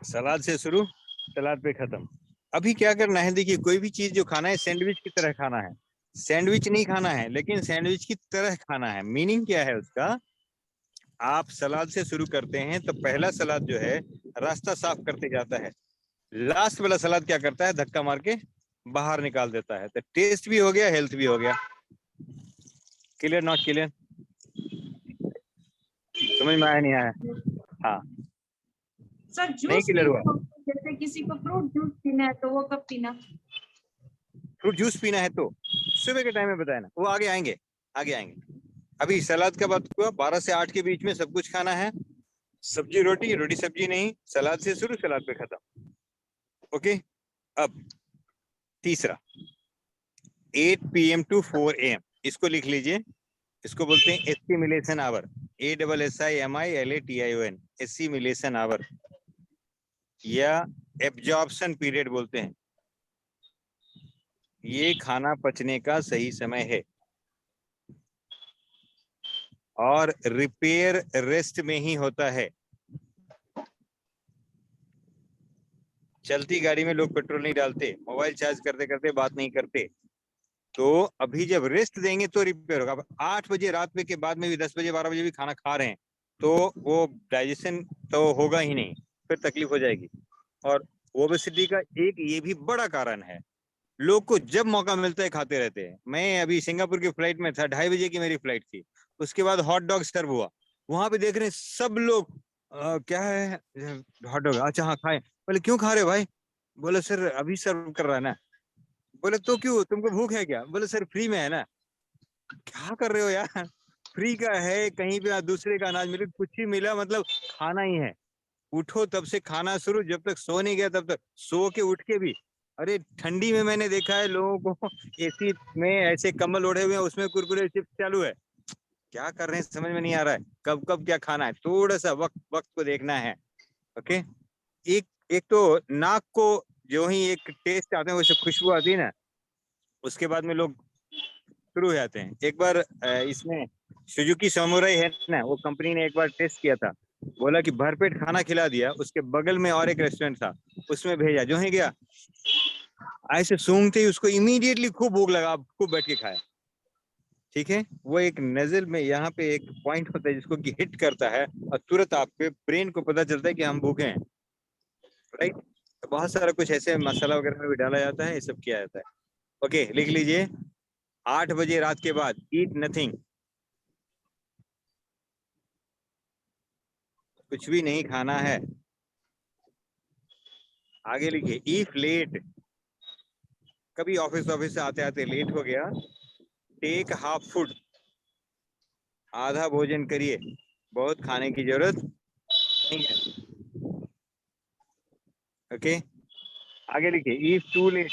सलाद से शुरू, सलाद पे खत्म। अभी क्या करना है, देखिए कोई भी चीज जो खाना है सैंडविच की तरह खाना है। सैंडविच नहीं खाना है, लेकिन सैंडविच की तरह खाना है। मीनिंग क्या है उसका? आप सलाद से शुरू करते हैं तो पहला सलाद जो है रास्ता साफ करते जाता है, लास्ट वाला सलाद क्या करता है, धक्का मार के बाहर निकाल देता है। तो टेस्ट भी हो गया, हेल्थ भी हो गया। Clear, not clear? समझ में आया, नहीं आया? हाँ सर, नहीं जूस क्लियर हुआ? जैसे किसी को फ्रूट जूस पीना है तो वो कब पीना? फ्रूट जूस पीना है तो सुबह के टाइम में बताया ना, वो आगे आएंगे। अभी सलाद का बात हुआ, 12 से 8 के बीच में सब कुछ खाना है। सब्जी रोटी, रोटी सब्जी नहीं, सलाद से शुरू, सलाद पे खत्म। ओके, अब तीसरा 8 PM to 4 AM, इसको लिख लीजिए। इसको बोलते हैं एस्टिमुलेशन आवर, ASSIMILATION, एस्टिमुलेशन आवर, या एब्जॉर्प्शन पीरियड बोलते हैं। ये खाना पचने का सही समय है, और रिपेयर रेस्ट में ही होता है। चलती गाड़ी में लोग पेट्रोल नहीं डालते, मोबाइल चार्ज करते करते बात नहीं करते। तो अभी जब रेस्ट देंगे तो रिपेयर होगा। अब 8 बजे रात में के बाद में भी 10 बजे 12 बजे भी खाना खा रहे हैं तो वो डाइजेशन तो होगा ही नहीं, फिर तकलीफ हो जाएगी। और ओबेसिटी का एक ये भी बड़ा कारण है, लोग को जब मौका मिलता है खाते रहते हैं। मैं अभी सिंगापुर की फ्लाइट में था, 2:30 बजे की मेरी फ्लाइट थी। उसके बाद हॉट डॉग सर्व हुआ, वहां पे देख रहे हैं सब लोग क्या है, हॉट डॉग, अच्छा हाँ खाए। बोले क्यों खा रहे हो भाई? बोले सर अभी सर्व कर रहा है ना। बोले तो क्यों, तुमको भूख है क्या? बोले सर फ्री में है ना। क्या कर रहे हो यार, फ्री का है, कहीं पे दूसरे का अनाज मिले, कुछ ही मिला, मतलब खाना ही है। उठो तब से खाना शुरू, जब तक सो नहीं गया तब तक। सो के उठ के भी, अरे ठंडी में मैंने देखा है लोगों को एसी में ऐसे कम्बल ओढ़े हुए हैं, उसमें कुरकुरे चिप्स चालू है। क्या कर रहे हैं समझ में नहीं आ रहा है, कब कब क्या खाना है। थोड़ा सा वक्त को देखना है। ओके, एक तो नाक को जो ही एक टेस्ट आते हैं, वैसे खुशबू आती है ना, उसके बाद में लोग शुरू हो जाते हैं। एक बार इसमें सुजुकी समुराई है ना, वो कंपनी ने एक बार टेस्ट किया था, बोला कि भरपेट खाना खिला दिया, उसके बगल में और एक रेस्टोरेंट था, उसमें भेजा, जो है गया ऐसे सूंघते ही उसको इमीडिएटली खूब भूख लगा, खूब बैठ के खाया। ठीक है, वो एक नजल में यहाँ पे एक पॉइंट होता है जिसको कि हिट करता है और तुरंत आपके ब्रेन को पता चलता है कि हम भूखे हैं, राइट। तो बहुत सारा कुछ ऐसे मसाला वगैरह में भी डाला जाता है, ये सब किया जाता है। ओके, लिख लीजिए, 8 बजे रात के बाद ईट नथिंग, कुछ भी नहीं खाना है। आगे लिखिए, इफ लेट, कभी ऑफिस से आते आते लेट हो गया, टेक हाफ फूड, आधा भोजन करिए, बहुत खाने की जरूरत नहीं है। ओके, आगे लिखिए, if too late,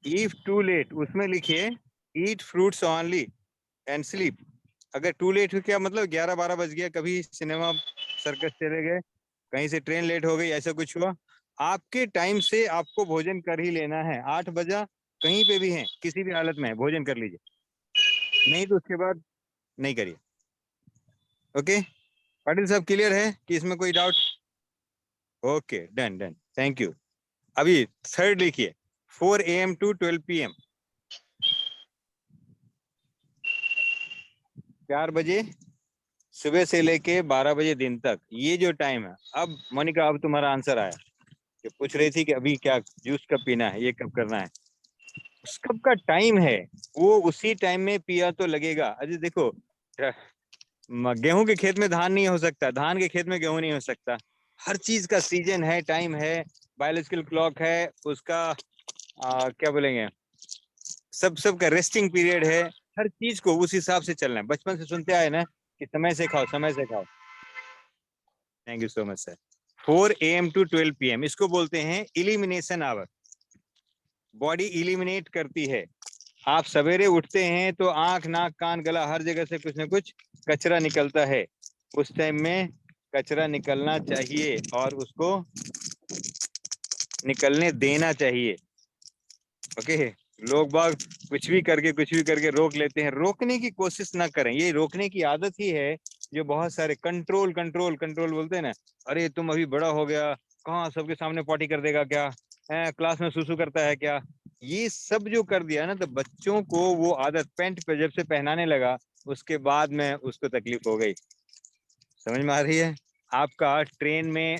if too late उसमें लिखिए eat fruits only and sleep. अगर टू लेट हो, क्या मतलब 11-12 बज गया, कभी सिनेमा सर्कस चले गए, कहीं से ट्रेन लेट हो गई, ऐसा कुछ हुआ, आपके टाइम से आपको भोजन कर ही लेना है। 8 बजा, कहीं पे भी हैं, किसी भी हालत में भोजन कर लीजिए, नहीं तो उसके बाद नहीं करिए। ओके, पाटिल साहब क्लियर है कि इसमें कोई doubt? Okay, done done, thank you. अभी थर्ड लिखिए, 4 AM to 12 PM, 4 बजे सुबह से लेके 12 बजे दिन तक, ये जो टाइम है। अब मोनिका, अब तुम्हारा आंसर आया कि पूछ रही थी कि अभी क्या जूस कब पीना है, ये कब करना है, उस कब का टाइम है, वो उसी टाइम में पिया तो लगेगा। अरे देखो, गेहूं के खेत में धान नहीं हो सकता, धान के खेत में गेहूं नहीं हो सकता, हर चीज का सीजन है, टाइम है, बायोलॉजिकल क्लॉक है उसका, क्या बोलेंगे, सब का रेस्टिंग पीरियड है, हर चीज को उस हिसाब से चलना है। बचपन से सुनते आए ना कि समय से खाओ, समय से खाओ। Thank you so much sir. 4 AM to 12 PM, इसको बोलते हैं इलिमिनेशन आवर। बॉडी इलिमिनेट करती है। आप सवेरे उठते हैं तो आंख, नाक, कान, गला, हर जगह से कुछ ना कुछ कचरा निकलता है, उस टाइम में कचरा निकलना चाहिए और उसको निकलने देना चाहिए। ओके, लोग बाग कुछ भी करके रोक लेते हैं, रोकने की कोशिश ना करें, ये रोकने की आदत ही है जो बहुत सारे कंट्रोल कंट्रोल कंट्रोल बोलते हैं ना, अरे तुम अभी बड़ा हो गया, कहाँ सबके सामने पॉटी कर देगा क्या, क्लास में सुसु करता है क्या, ये सब जो कर दिया ना, तो बच्चों को वो आदत पेंट पे जब से पहनाने लगा, उसके बाद में उसको तकलीफ हो गई। समझ में आ रही है? आपका ट्रेन में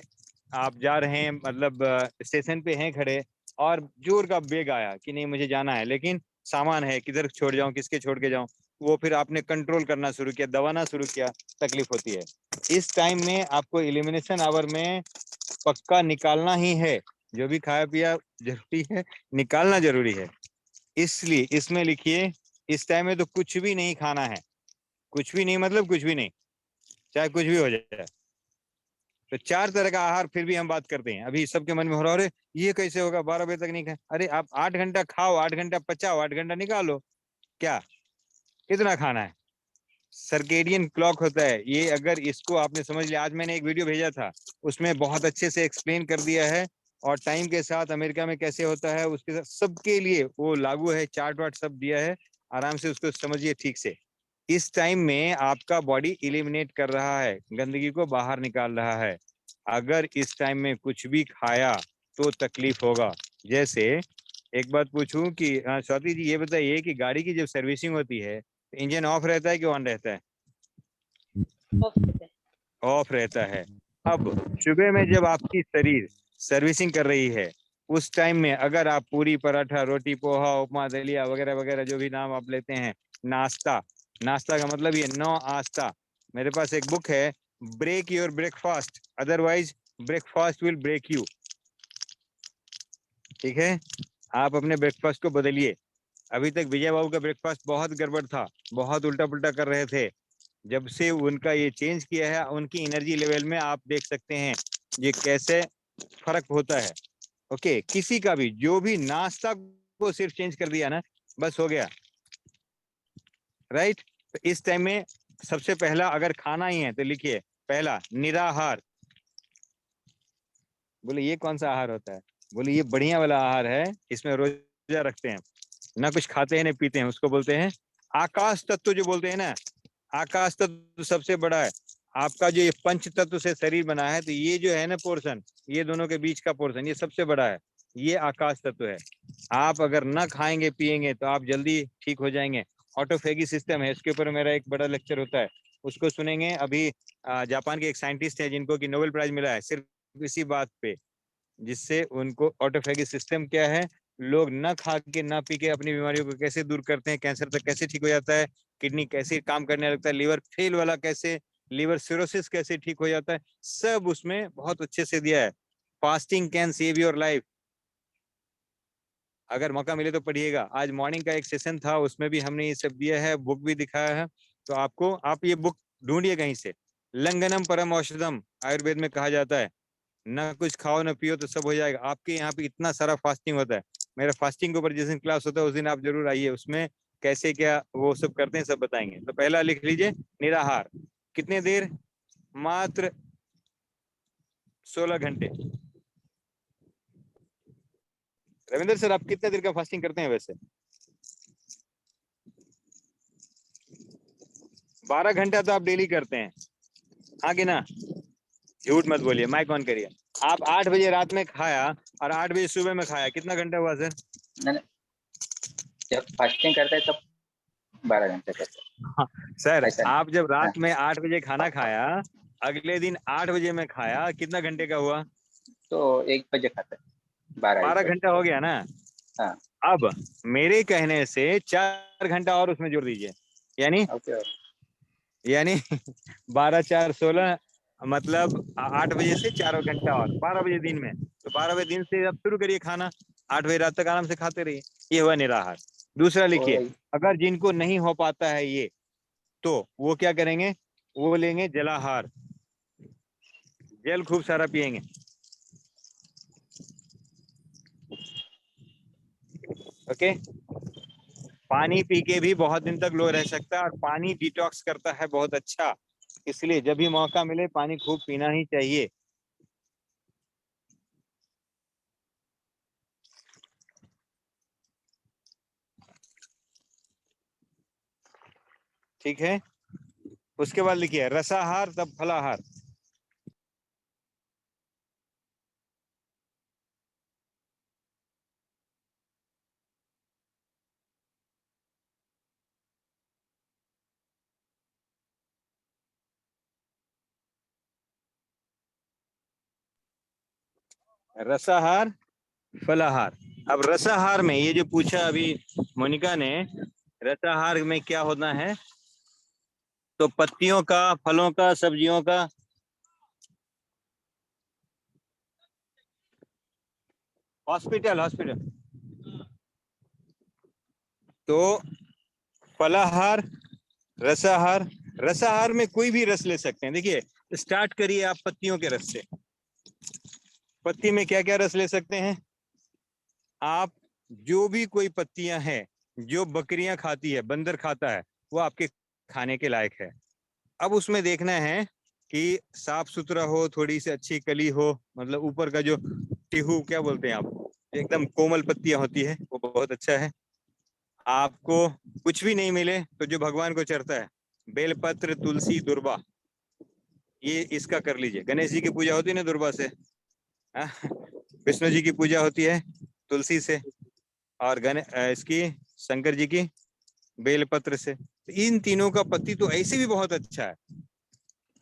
आप जा रहे हैं, मतलब स्टेशन पे हैं खड़े, और जोर का बेग आया कि नहीं मुझे जाना है, लेकिन सामान है, किधर छोड़ जाऊं, किसके छोड़ के जाऊं, वो फिर आपने कंट्रोल करना शुरू किया, दबाना शुरू किया, तकलीफ होती है। इस टाइम में आपको इलिमिनेशन आवर में पक्का निकालना ही है, जो भी खाया पिया जरूरी है, निकालना जरूरी है। इसलिए इसमें लिखिए, इस टाइम में तो कुछ भी नहीं खाना है, कुछ भी नहीं मतलब कुछ भी नहीं, चाहे कुछ भी हो जाए। तो 4 तरह का आहार फिर भी हम बात करते हैं। अभी सबके मन में हो रहा है, अरे ये कैसे होगा, 12 बजे तक नहीं खाए, अरे आप 8 घंटा खाओ, 8 घंटा पचाओ, 8 घंटा निकालो, क्या कितना खाना है। सर्केडियन क्लॉक होता है ये, अगर इसको आपने समझ लिया, आज मैंने एक वीडियो भेजा था, उसमें बहुत अच्छे से एक्सप्लेन कर दिया है, और टाइम के साथ अमेरिका में कैसे होता है उसके साथ सबके लिए वो लागू है, चार्ट वार्ट सब दिया है, आराम से उसको समझिए ठीक से। इस टाइम में आपका बॉडी इलिमिनेट कर रहा है, गंदगी को बाहर निकाल रहा है। अगर इस टाइम में कुछ भी खाया तो तकलीफ होगा। जैसे एक बात पूछूं कि स्वाति जी ये बताइए कि गाड़ी की जब सर्विसिंग होती है तो इंजन ऑफ रहता है कि ऑन रहता है? ऑफ रहता है। अब सुबह में जब आपकी शरीर सर्विसिंग कर रही है, उस टाइम में अगर आप पूरी, पराठा, रोटी, पोहा, उपमा, दलिया वगैरह वगैरह जो भी नाम आप लेते हैं, नाश्ता, नाश्ता का मतलब ये नो आस्था। मेरे पास एक बुक है, break your breakfast otherwise breakfast will break you. ठीक है, आप अपने ब्रेकफास्ट को बदलिए। अभी तक विजय बाबू का ब्रेकफास्ट बहुत गड़बड़ था, बहुत उल्टा पुल्टा कर रहे थे, जब से उनका ये चेंज किया है, उनकी एनर्जी लेवल में आप देख सकते हैं ये कैसे फर्क होता है। ओके, किसी का भी जो भी नाश्ता को सिर्फ चेंज कर दिया ना, बस हो गया, राइट। तो इस टाइम में सबसे पहला अगर खाना ही है तो लिखिए पहला निराहार। बोले ये कौन सा आहार होता है? बोले ये बढ़िया वाला आहार है, इसमें रोजा रखते हैं, ना कुछ खाते हैं ना पीते हैं, उसको बोलते हैं आकाश तत्व। जो बोलते हैं ना, आकाश तत्व सबसे बड़ा है। आपका जो ये पंच तत्व से शरीर बना है, तो ये जो है ना पोर्शन, ये दोनों के बीच का पोर्शन, ये सबसे बड़ा है, ये आकाश तत्व है। आप अगर ना खाएंगे पिएंगे तो आप जल्दी ठीक हो जाएंगे। ऑटोफेगी सिस्टम है, इसके ऊपर मेरा एक बड़ा लेक्चर होता है, उसको सुनेंगे। अभी जापान के एक साइंटिस्ट है जिनको कि नोबेल प्राइज मिला है सिर्फ इसी बात पे, जिससे उनको ऑटोफेगी सिस्टम क्या है, लोग ना खा के ना पी के अपनी बीमारियों को कैसे दूर करते हैं, कैंसर तक कैसे ठीक हो जाता है, किडनी कैसे काम करने लगता है, लिवर फेल वाला कैसे, लिवर सिरोसिस कैसे ठीक हो जाता है, सब उसमें बहुत अच्छे से दिया है। Fasting can save your life. अगर मौका मिले तो पढ़िएगा। आज मॉर्निंग का एक सेशन था, उसमें भी हमने ये सब दिया है, बुक भी दिखाया है। तो आपको, आप ये बुक ढूंढिए कहीं से। लंगनम परम औषधम आयुर्वेद में कहा जाता है, ना कुछ खाओ ना पियो तो सब हो जाएगा। आपके यहाँ पे इतना सारा फास्टिंग होता है, मेरा फास्टिंग के ऊपर जिस दिन क्लास होता है उस दिन आप जरूर आइए, उसमें कैसे क्या वो सब करते हैं सब बताएंगे। तो पहला लिख लीजिए निराहार। कितने देर? मात्र 16 घंटे। रविंद्र सर, आप कितने देर का फास्टिंग करते हैं वैसे? 12 घंटा तो आप डेली करते हैं, हाँ कि ना? झूठ मत बोलिए, माइक ऑन करिए। आप 8 बजे रात में खाया और 8 बजे सुबह में खाया, कितना घंटा हुआ सर? नहीं, जब फास्टिंग करते हैं तब 12 घंटे करते हैं। हाँ, सर आप जब रात हाँ। में 8 बजे खाना खाया, अगले दिन 8 बजे में खाया, कितना घंटे का हुआ? तो 1 बजे खाते हैं, 12 घंटा हो गया ना। हाँ। अब मेरे कहने से 4 घंटा और उसमें जोड़ दीजिए, यानी 12 4 16, मतलब 8 बजे से 4 घंटा और 12 बजे दिन में। तो 12 बजे दिन से अब शुरू करिए खाना, 8 बजे रात तक आराम से खाते रहिए। ये हुआ निराहार। दूसरा लिखिए, अगर जिनको नहीं हो पाता है ये, तो वो क्या करेंगे? वो लेंगे जलाहार, जल खूब सारा पिएंगे। ओके, पानी पी के भी बहुत दिन तक लो रह सकता है, और पानी डिटॉक्स करता है बहुत अच्छा, इसलिए जब भी मौका मिले पानी खूब पीना ही चाहिए। ठीक है, उसके बाद लिखिए रसाहार, तब फलाहार। रसाहार, फलाहार। अब रसाहार में ये जो पूछा अभी मोनिका ने, रसाहार में क्या होना है? तो पत्तियों का, फलों का, सब्जियों का। हॉस्पिटल। तो फलाहार, रसाहार। रसाहार में कोई भी रस ले सकते हैं। देखिए, स्टार्ट करिए आप पत्तियों के रस से। पत्ती में क्या क्या रस ले सकते हैं आप? जो भी कोई पत्तियां हैं जो बकरियां खाती है, बंदर खाता है, वो आपके खाने के लायक है। अब उसमें देखना है कि साफ सुथरा हो, थोड़ी सी अच्छी कली हो, मतलब ऊपर का जो टिहू क्या बोलते हैं आप, एकदम कोमल पत्तियां होती है, वो बहुत अच्छा है। आपको कुछ भी नहीं मिले तो जो भगवान को चढ़ता है, बेलपत्र, तुलसी, दुर्वा, ये इसका कर लीजिए। गणेश जी की पूजा होती है ना दुर्वा से, विष्णु जी की पूजा होती है तुलसी से, और इसकी शंकर जी की बेलपत्र से। तो इन तीनों का पत्ती तो ऐसे भी बहुत अच्छा है,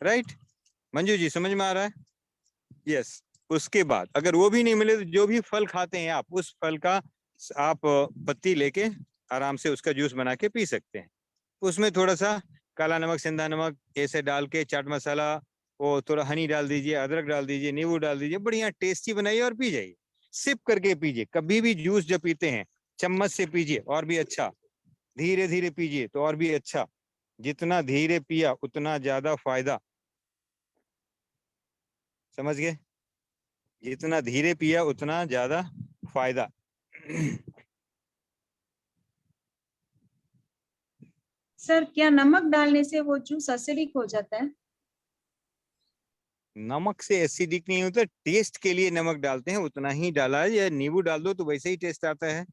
राइट? मंजू जी समझ में आ रहा है? यस। उसके बाद अगर वो भी नहीं मिले तो जो भी फल खाते हैं आप, उस फल का आप पत्ती लेके आराम से उसका जूस बना के पी सकते हैं। उसमें थोड़ा सा काला नमक, सेंधा नमक ऐसे डाल के, चाट मसाला, वो थोड़ा हनी डाल दीजिए, अदरक डाल दीजिए, नींबू डाल दीजिए, बढ़िया टेस्टी बनाइए और पी जाइए। सिप करके पीजिए। कभी भी जूस जब पीते हैं चम्मच से पीजिए और भी अच्छा, धीरे धीरे पीजिए तो और भी अच्छा। जितना धीरे पिया उतना ज्यादा फायदा। समझ गए? जितना धीरे पिया उतना ज्यादा फायदा। सर क्या नमक डालने से वो जूस एसिडिक हो जाता है? नमक से एसिडिक नहीं होता, टेस्ट के लिए नमक डालते हैं, उतना ही डाला है। या नींबू डाल दो तो वैसे ही टेस्ट आता है।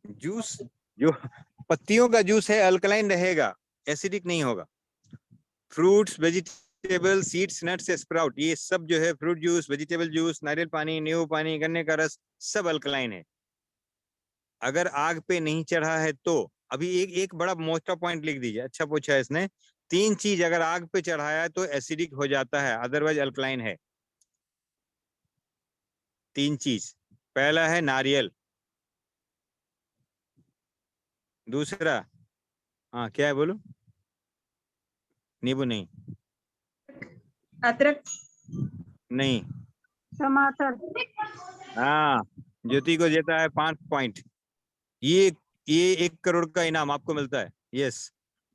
जूस जो पत्तियों का जूस है अल्कलाइन रहेगा, एसिडिक नहीं होगा। Fruits, vegetable, seeds, nuts, sprout, ये सब जो है फ्रूट जूस, वेजिटेबल जूस, नारियल पानी, नींबू पानी, गन्ने का रस, सब अल्कलाइन है। अगर आग पे नहीं चढ़ा है तो अभी एक बड़ा मोटा पॉइंट लिख दीजिए, अच्छा पूछा है इसने। 3 चीज अगर आग पे चढ़ाया है तो एसिडिक हो जाता है, अदरवाइज अल्कलाइन है। 3 चीज, पहला है नारियल, दूसरा हाँ क्या है बोलो? नींबू नहीं, अदरक नहीं, टमाटर। हाँ ज्योति को देता है 5 पॉइंट। ये 1 करोड़ का इनाम आपको मिलता है। यस,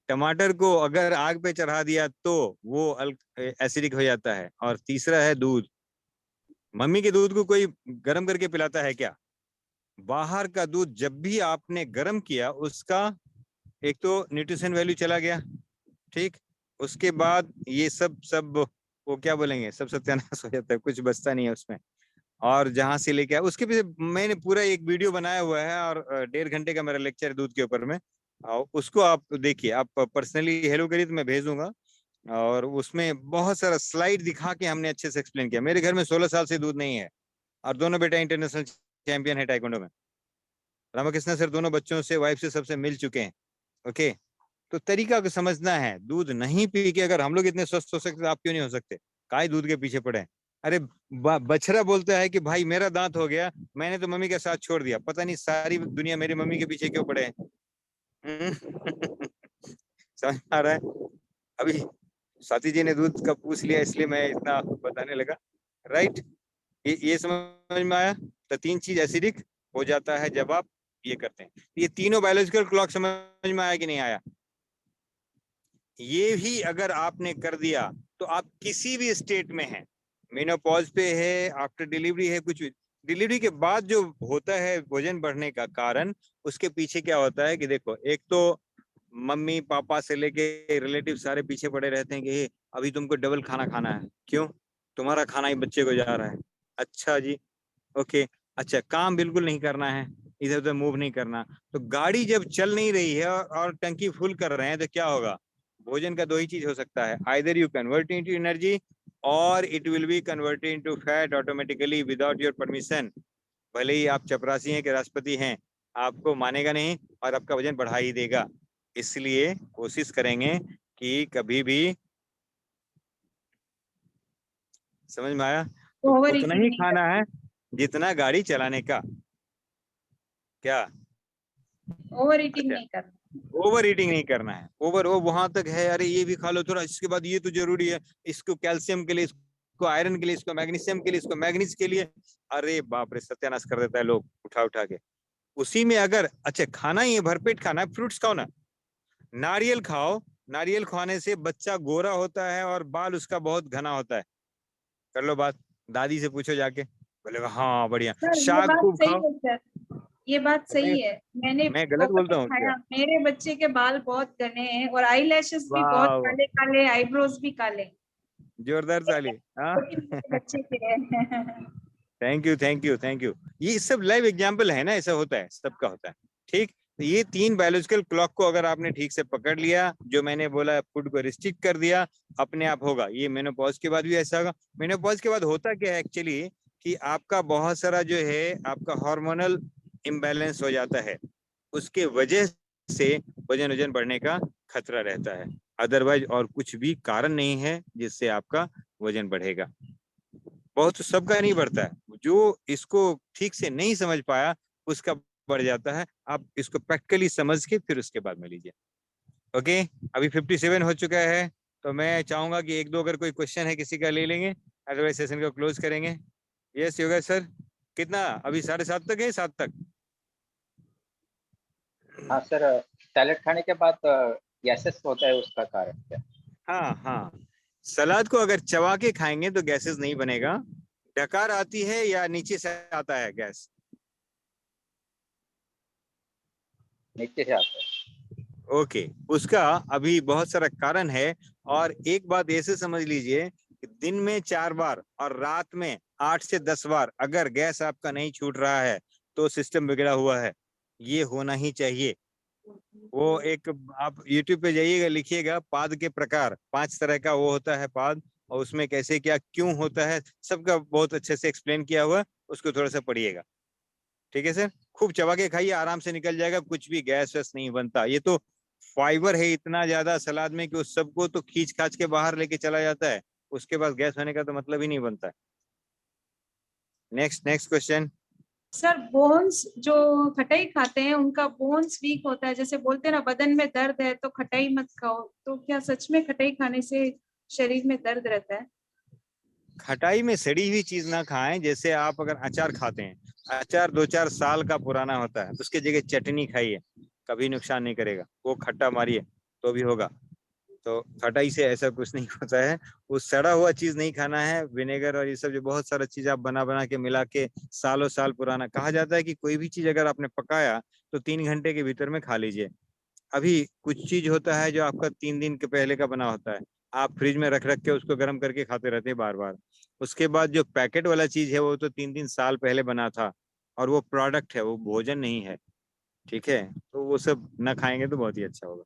टमाटर को अगर आग पे चढ़ा दिया तो वो एसिडिक हो जाता है। और तीसरा है दूध। मम्मी के दूध को कोई गर्म करके पिलाता है क्या? बाहर का दूध जब भी आपने गर्म किया उसका एक तो न्यूट्रिशन वैल्यू चला गया, ठीक, उसके बाद ये सब वो क्या बोलेंगे, सब सत्यानाश हो जाता है, कुछ बचता नहीं है उसमें। और जहां से लेके आया उसके पीछे मैंने पूरा एक वीडियो बनाया हुआ है और 1.5 घंटे का मेरा लेक्चर है दूध के ऊपर में। उसको आप देखिए, आप पर्सनली हेलो करिए तो मैं भेजूंगा। और उसमें बहुत सारा स्लाइड दिखा के हमने अच्छे से एक्सप्लेन किया। मेरे घर में 16 साल से दूध नहीं है और दोनों बेटा इंटरनेशनल चैंपियन है टाइकोंडो में। रामकृष्ण सर दोनों बच्चों से, वाइफ से, सबसे मिल चुके हैं। ओके, तो तरीका को समझना है। दूध नहीं पी के अगर हम लोग इतने स्वस्थ हो सकते आप क्यों नहीं हो सकते? काय दूध के पीछे पड़े हैं? अरे बछड़ा बोलता है कि भाई मेरा दांत हो गया, मैंने तो मम्मी के साथ छोड़ दिया, पता नहीं सारी दुनिया मेरी मम्मी के पीछे क्यों पड़े हैं। समझ आ रहा है? अभी स्वाति जी ने दूध का पूछ लिया इसलिए मैं इतना बताने लगा, राइट? ये समझ में आया? तो 3 चीज एसिडिक हो जाता है जब आप ये करते हैं। ये तीनों बायोलॉजिकल क्लॉक समझ में आया कि नहीं आया? ये भी अगर आपने कर दिया तो आप किसी भी स्टेट में हैं, मेनोपॉज पे है, आफ्टर डिलीवरी है, कुछ डिलीवरी के बाद जो होता है वजन बढ़ने का कारण, उसके पीछे क्या होता है कि देखो, एक तो मम्मी पापा से लेके रिलेटिव सारे पीछे पड़े रहते हैं कि अभी तुमको डबल खाना खाना है। क्यों? तुम्हारा खाना ही बच्चे को जा रहा है। अच्छा जी, ओके, अच्छा, काम बिल्कुल नहीं करना है, इधर उधर मूव नहीं करना। तो गाड़ी जब चल नहीं रही है और टंकी फुल कर रहे हैं तो क्या होगा? भोजन का 2 ही चीज हो सकता है, either you convert into energy or it will be converted into fat automatically without your permission. भले ही आप चपरासी हैं कि राष्ट्रपति हैं, आपको मानेगा नहीं और आपका वजन बढ़ा ही देगा। इसलिए कोशिश करेंगे कि कभी भी, समझ में आया? तो उतना ही खाना है जितना गाड़ी चलाने का। क्या? ओवर ईटिंग नहीं करना। ओवर ईटिंग नहीं करना है। ओवर वो वहां तक है, अरे ये भी खा लो थोड़ा, इसके बाद ये तो जरूरी है, इसको कैल्शियम के लिए, इसको आयरन के लिए, इसको मैग्नीशियम के लिए, इसको मैग्नीज के लिए। अरे बाप रे, सत्यानाश कर देता है लोग उठा उठा के। उसी में अगर अच्छा खाना ही है, भरपेट खाना है, फ्रूट्स खाओ ना, नारियल खाओ। नारियल खाने से बच्चा गोरा होता है और बाल उसका बहुत घना होता है। कर लो बात, दादी से पूछो जाके, बोलेगा हाँ बढ़िया। शाक खूब खाओ। ये बात सही है। मैं गलत बोलता हूँ क्या? मेरे बच्चे के बाल बहुत घने हैं और आई लैशेस भी बहुत काले काले, आईब्रोज भी काले। जोरदार ताली। हाँ, बच्चे के thank you thank you thank you. ये सब लाइव एग्जाम्पल है ना, ऐसा होता है, सबका होता है, ठीक। तो ये 3 बायोलॉजिकल क्लॉक को अगर आपने ठीक से पकड़ लिया, जो मैंने बोला, फूड को रिस्ट्रिक्ट कर दिया, अपने आप होगा। ये मेनोपॉज के बाद भी ऐसा होगा। मेनोपॉज के बाद होता क्या है एक्चुअली कि आपका बहुत सारा जो है आपका हार्मोनल इम्बैलेंस हो जाता है, उसके वजह से वजन बढ़ने का खतरा रहता है। अदरवाइज और कुछ भी कारण नहीं है जिससे आपका वजन बढ़ेगा। बहुत सबका नहीं बढ़ता है, जो इसको ठीक से नहीं समझ पाया उसका बढ़ जाता है। आप इसको प्रैक्टिकली समझ के फिर उसके बाद में लीजिए। ओके, अभी 57 हो चुका है, तो मैं चाहूंगा कि 1-2 अगर कोई क्वेश्चन है किसी का ले लेंगे, अदरवाइज सेशन को क्लोज करेंगे। यस योगेश सर, कितना अभी 7:30 तक है? 7 तक? हाँ सर, सैलेड खाने के बाद गैसेस होता है, उसका कारण क्या? हाँ हाँ, सलाद को अगर चबा के खाएंगे तो गैसेस नहीं बनेगा। डकार आती है या नीचे से आता है गैस? नीचे से आता है। ओके, उसका अभी बहुत सारा कारण है। और एक बात ऐसे समझ लीजिए कि दिन में 4 बार और रात में 8 से 10 बार अगर गैस आपका नहीं छूट रहा है तो सिस्टम बिगड़ा हुआ है। ये होना ही चाहिए। वो एक, आप YouTube पे जाइएगा, लिखिएगा पाद के प्रकार, 5 तरह का वो होता है पाद, और उसमें कैसे क्या क्यों होता है सबका बहुत अच्छे से एक्सप्लेन किया हुआ है, उसको थोड़ा सा पढ़िएगा। ठीक है सर, खूब चबा के खाइए, आराम से निकल जाएगा, कुछ भी गैस वैस नहीं बनता। ये तो फाइबर है इतना ज्यादा सलाद में कि उस सबको तो खींच खाच के बाहर लेके चला जाता है, उसके बाद गैस होने का तो मतलब ही नहीं बनता। Next question. सर बोन्स जो खटाई खाते हैं उनका बोन्स वीक होता है, जैसे बोलते हैं ना बदन में दर्द है तो खटाई मत खाओ, तो क्या सच में खटाई खाने से शरीर में दर्द रहता है? खटाई में सड़ी हुई चीज ना खाएं। जैसे आप अगर अचार खाते हैं, अचार 2-4 साल का पुराना होता है, उसके जगह चटनी खाइए, कभी नुकसान नहीं करेगा। वो खट्टा मारिए तो भी होगा। तो खटाई से ऐसा कुछ नहीं होता है। वो सड़ा हुआ चीज नहीं खाना है। विनेगर और ये सब जो बहुत सारा चीज आप बना बना के मिला के सालों साल पुराना, कहा जाता है कि कोई भी चीज अगर आपने पकाया तो 3 घंटे के भीतर में खा लीजिए। अभी कुछ चीज होता है जो आपका 3 दिन के पहले का बना होता है, आप फ्रिज में रख रख के उसको गर्म करके खाते रहते हैं बार बार। उसके बाद जो पैकेट वाला चीज है वो तो 3-3 साल पहले बना था, और वो प्रोडक्ट है, वो भोजन नहीं है। ठीक है, तो वो सब ना खाएंगे तो बहुत ही अच्छा होगा।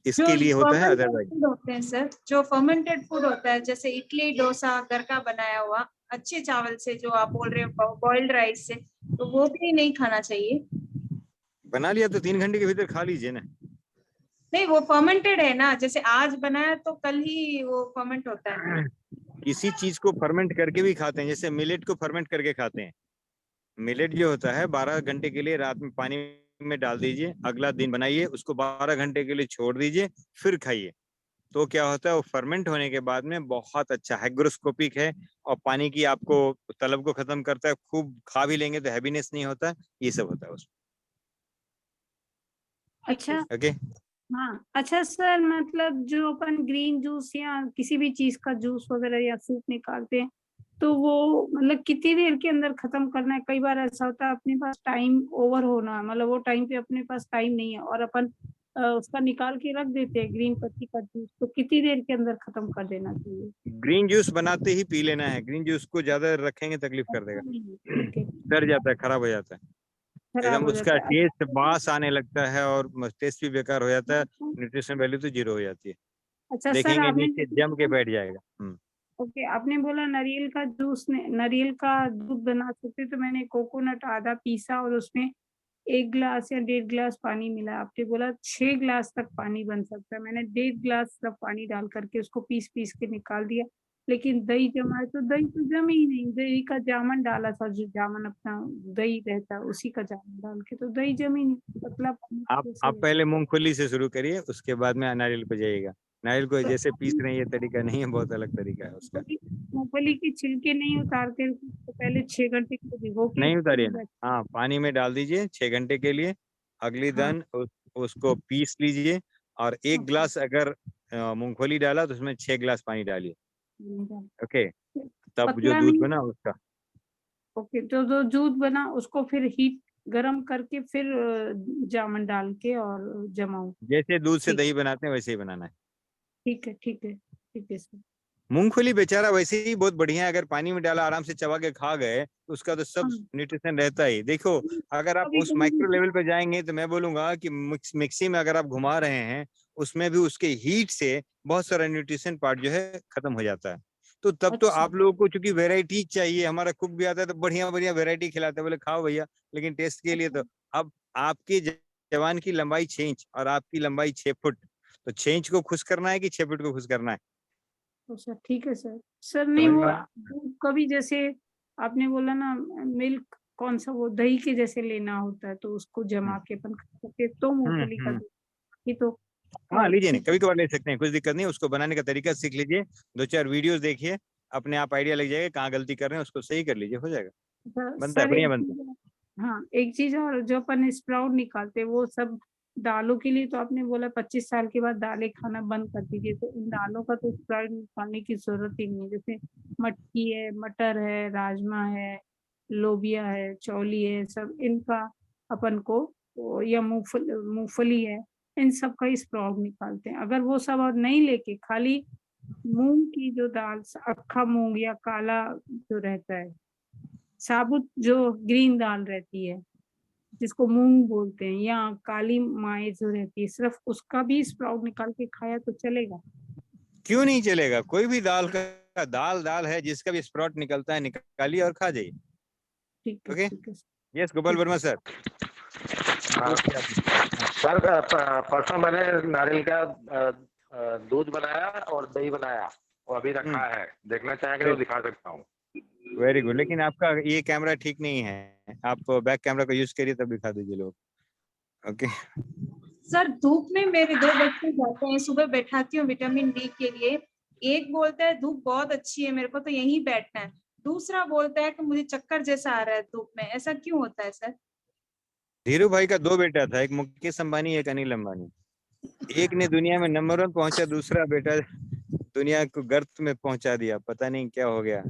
जो इसके लिए होता है फर्मेंटेड अदरवाइज। फूड होते हैं सर, जो फर्मेंटेड फूड होता है जैसे इडली डोसा घर का बनाया हुआ अच्छे चावल से, जो आप बोल रहे हो बॉइल्ड राइस से, तो वो भी नहीं खाना चाहिए? बना लिया तो 3 घंटे के भीतर खा लीजिए ना। नहीं, वो फर्मेंटेड है ना, जैसे आज बनाया तो कल ही वो फर्मेंट होता है। किसी चीज को फर्मेंट करके भी खाते हैं, जैसे मिलेट को फर्मेंट करके खाते हैं। मिलेट जो होता है 12 घंटे के लिए रात में पानी में डाल दीजिए, अगला दिन बनाइए, उसको 12 घंटे के लिए छोड़ दीजिए, फिर खाइए। तो क्या होता है, वो फर्मेंट होने के बाद में बहुत अच्छा हाइग्रोस्कोपिक है, और पानी की आपको तलब को खत्म करता है। खूब खा भी लेंगे तो हैवीनेस नहीं होता। ये सब होता है उसमें। अच्छा। ओके। हाँ अच्छा सर, मतलब जो अपन ग्रीन जूस या किसी भी चीज का जूस वगैरह या सूप निकालते हैं तो वो मतलब कितनी देर के अंदर खत्म करना है? कई बार ऐसा होता है अपने पास टाइम ओवर होना है, मतलब वो टाइम पे अपने पास टाइम नहीं है और अपन उसका निकाल के रख देते हैं ग्रीन पत्ती का जूस, तो कितनी देर के अंदर खत्म कर देना चाहिए? ग्रीन जूस बनाते ही पी लेना है। ग्रीन जूस को ज्यादा रखेंगे तकलीफ कर देगा, ठीक है, डर जाता है, खराब हो जाता है, खराब एकदम हो उसका जाता है। टेस्ट बास आने लगता है और टेस्ट भी बेकार हो जाता है, न्यूट्रिशन वैल्यू तो 0 हो जाती है। अच्छा सर, देखेंगे आपने नीचे जम के बैठ जाएगा। ओके, आपने बोला नारियल का जूस ने नारियल का दूध बना सकते, तो मैंने कोकोनट आधा पीसा और उसमें 1 गिलास या 1.5 गिलास पानी मिला। आपने बोला 6 गिलास तक पानी बन सकता है, मैंने 1.5 गिलास तक पानी डाल करके उसको पीस पीस के निकाल दिया। लेकिन दही जमा है तो दही तो जमी ही नहीं, दही का जामन डाला था, जो जामन अपना दही रहता है उसी का जामन डाल के, तो दही जमी नहीं, पतला पानी कैसे आप पहले मूंगफली से शुरू करिए, उसके बाद में नारियल पे जाइएगा। नारियल को जैसे पीस रहे हैं ये तरीका नहीं है, बहुत अलग तरीका है उसका। मूंगफली के छिलके नहीं उतारते तो पहले 6 घंटे के लिए भिगो के नहीं उतारिए ना, हाँ पानी में डाल दीजिए 6 घंटे के लिए। अगली हाँ। दिन उसको पीस लीजिए, और 1 गिलास अगर मूंगफली डाला तो उसमें 6 गिलास पानी डालिए। ओके, तब जो पतला दूध नहीं। बना उसका। ओके, तो जो दूध बना उसको फिर हीट गरम करके फिर जामन डाल के और जमाऊं? जैसे दूध से ठीक, दही बनाते हैं वैसे ही बनाना है। ठीक है, ठीक है, ठीक है सर। मूंगफली बेचारा वैसे ही बहुत बढ़िया है, अगर पानी में डाला आराम से चबा के खा गए तो उसका तो सब हाँ। न्यूट्रिशन रहता ही। देखो, अगर आप कभी उस कभी माइक्रो लेवल पे जाएंगे तो मैं बोलूंगा कि मिक्सी में अगर आप घुमा रहे हैं, उसमें भी उसके हीट से बहुत सारा न्यूट्रिशन पार्ट जो है खत्म हो जाता है। तो तब तो अच्छा। आप लोगों को चूंकि वेराइटी चाहिए, हमारा कुक भी आता है तो बढ़िया बढ़िया वेराइटी खिलाते हैं, बोले खाओ भैया, लेकिन टेस्ट के लिए तो अब आपके जवान की लंबाई 6 इंच और आपकी लंबाई 6 फुट, तो 6 इंच को खुश करना है कि 6 फुट को खुश करना है? अच्छा ठीक है सर। सर नहीं, समझ वो में आया? दूध कभी जैसे आपने बोला ना मिल्क कौन सा, वो दही के जैसे लेना होता है तो उसको जमा के अपन खा सकते हैं, तो मूंगफली का हम्म। दूध ही तो हाँ लीजिए, नहीं ठीक कभी कभार ले सकते हैं, कुछ दिक्कत नहीं। उसको बनाने का तरीका सीख लीजिए, 2-4 वीडियोस देखिए, अपने आप आइडिया लग जाएगा कहाँ गलती कर रहे हैं, उसको सही कर लीजिए, हो जाएगा। है। बनता है, सर बढ़िया एक बनता है। चीज हाँ, एक चीज और, जो अपन स्प्राउट निकालते हैं वो सब दालों के लिए तो आपने बोला 25 साल के बाद दालें खाना बंद कर दीजिए, तो इन दालों का तो स्प्राउट निकालने की जरूरत ही नहीं है। जैसे मटकी है, मटर है, राजमा है, लोबिया है, चौली है, सब इनका अपन को, या मूंगफली है, इन सब का स्प्राउट निकालते हैं। अगर वो सब और नहीं लेके खाली मूंग की जो दाल, अक्खा मूंग या काला जो रहता है, साबुत जो ग्रीन दाल रहती है जिसको मूंग बोलते हैं, या काली माए जो रहती है, सिर्फ उसका भी स्प्राउट निकाल के खाया तो चलेगा? क्यों नहीं चलेगा? कोई भी दाल का दाल है, जिसका भी स्प्राउट निकलता है निकालिए और खा जाइए। ठीक है, ओके, ठीक है। Yes Gopal Verma sir. Sir परसों मैंने नारियल का दूध बनाया और दही बनाया और अभी रखा है, देखना चाहेंगे तो दिखा सकता हूँ। वेरी गुड, लेकिन आपका ये कैमरा ठीक नहीं है, आप बैक कैमरा का यूज करिए तब दिखा दीजिए लोग। ओके सर, धूप में मेरे 2 बच्चे जाते हैं, सुबह बैठाती हूँ विटामिन डी के लिए। एक बोलता है धूप बहुत अच्छी है, मेरे को तो यहीं बैठना है। दूसरा बोलता है कि मुझे चक्कर जैसा आ रहा है धूप में। ऐसा क्यों होता है सर? धीरू भाई का 2 बेटा था, एक मुकेश अंबानी, एक अनिल अंबानी। एक ने दुनिया में नंबर 1 पहुंचा, दूसरा बेटा दुनिया को गर्त में पहुंचा दिया। पता नहीं क्या हो गया,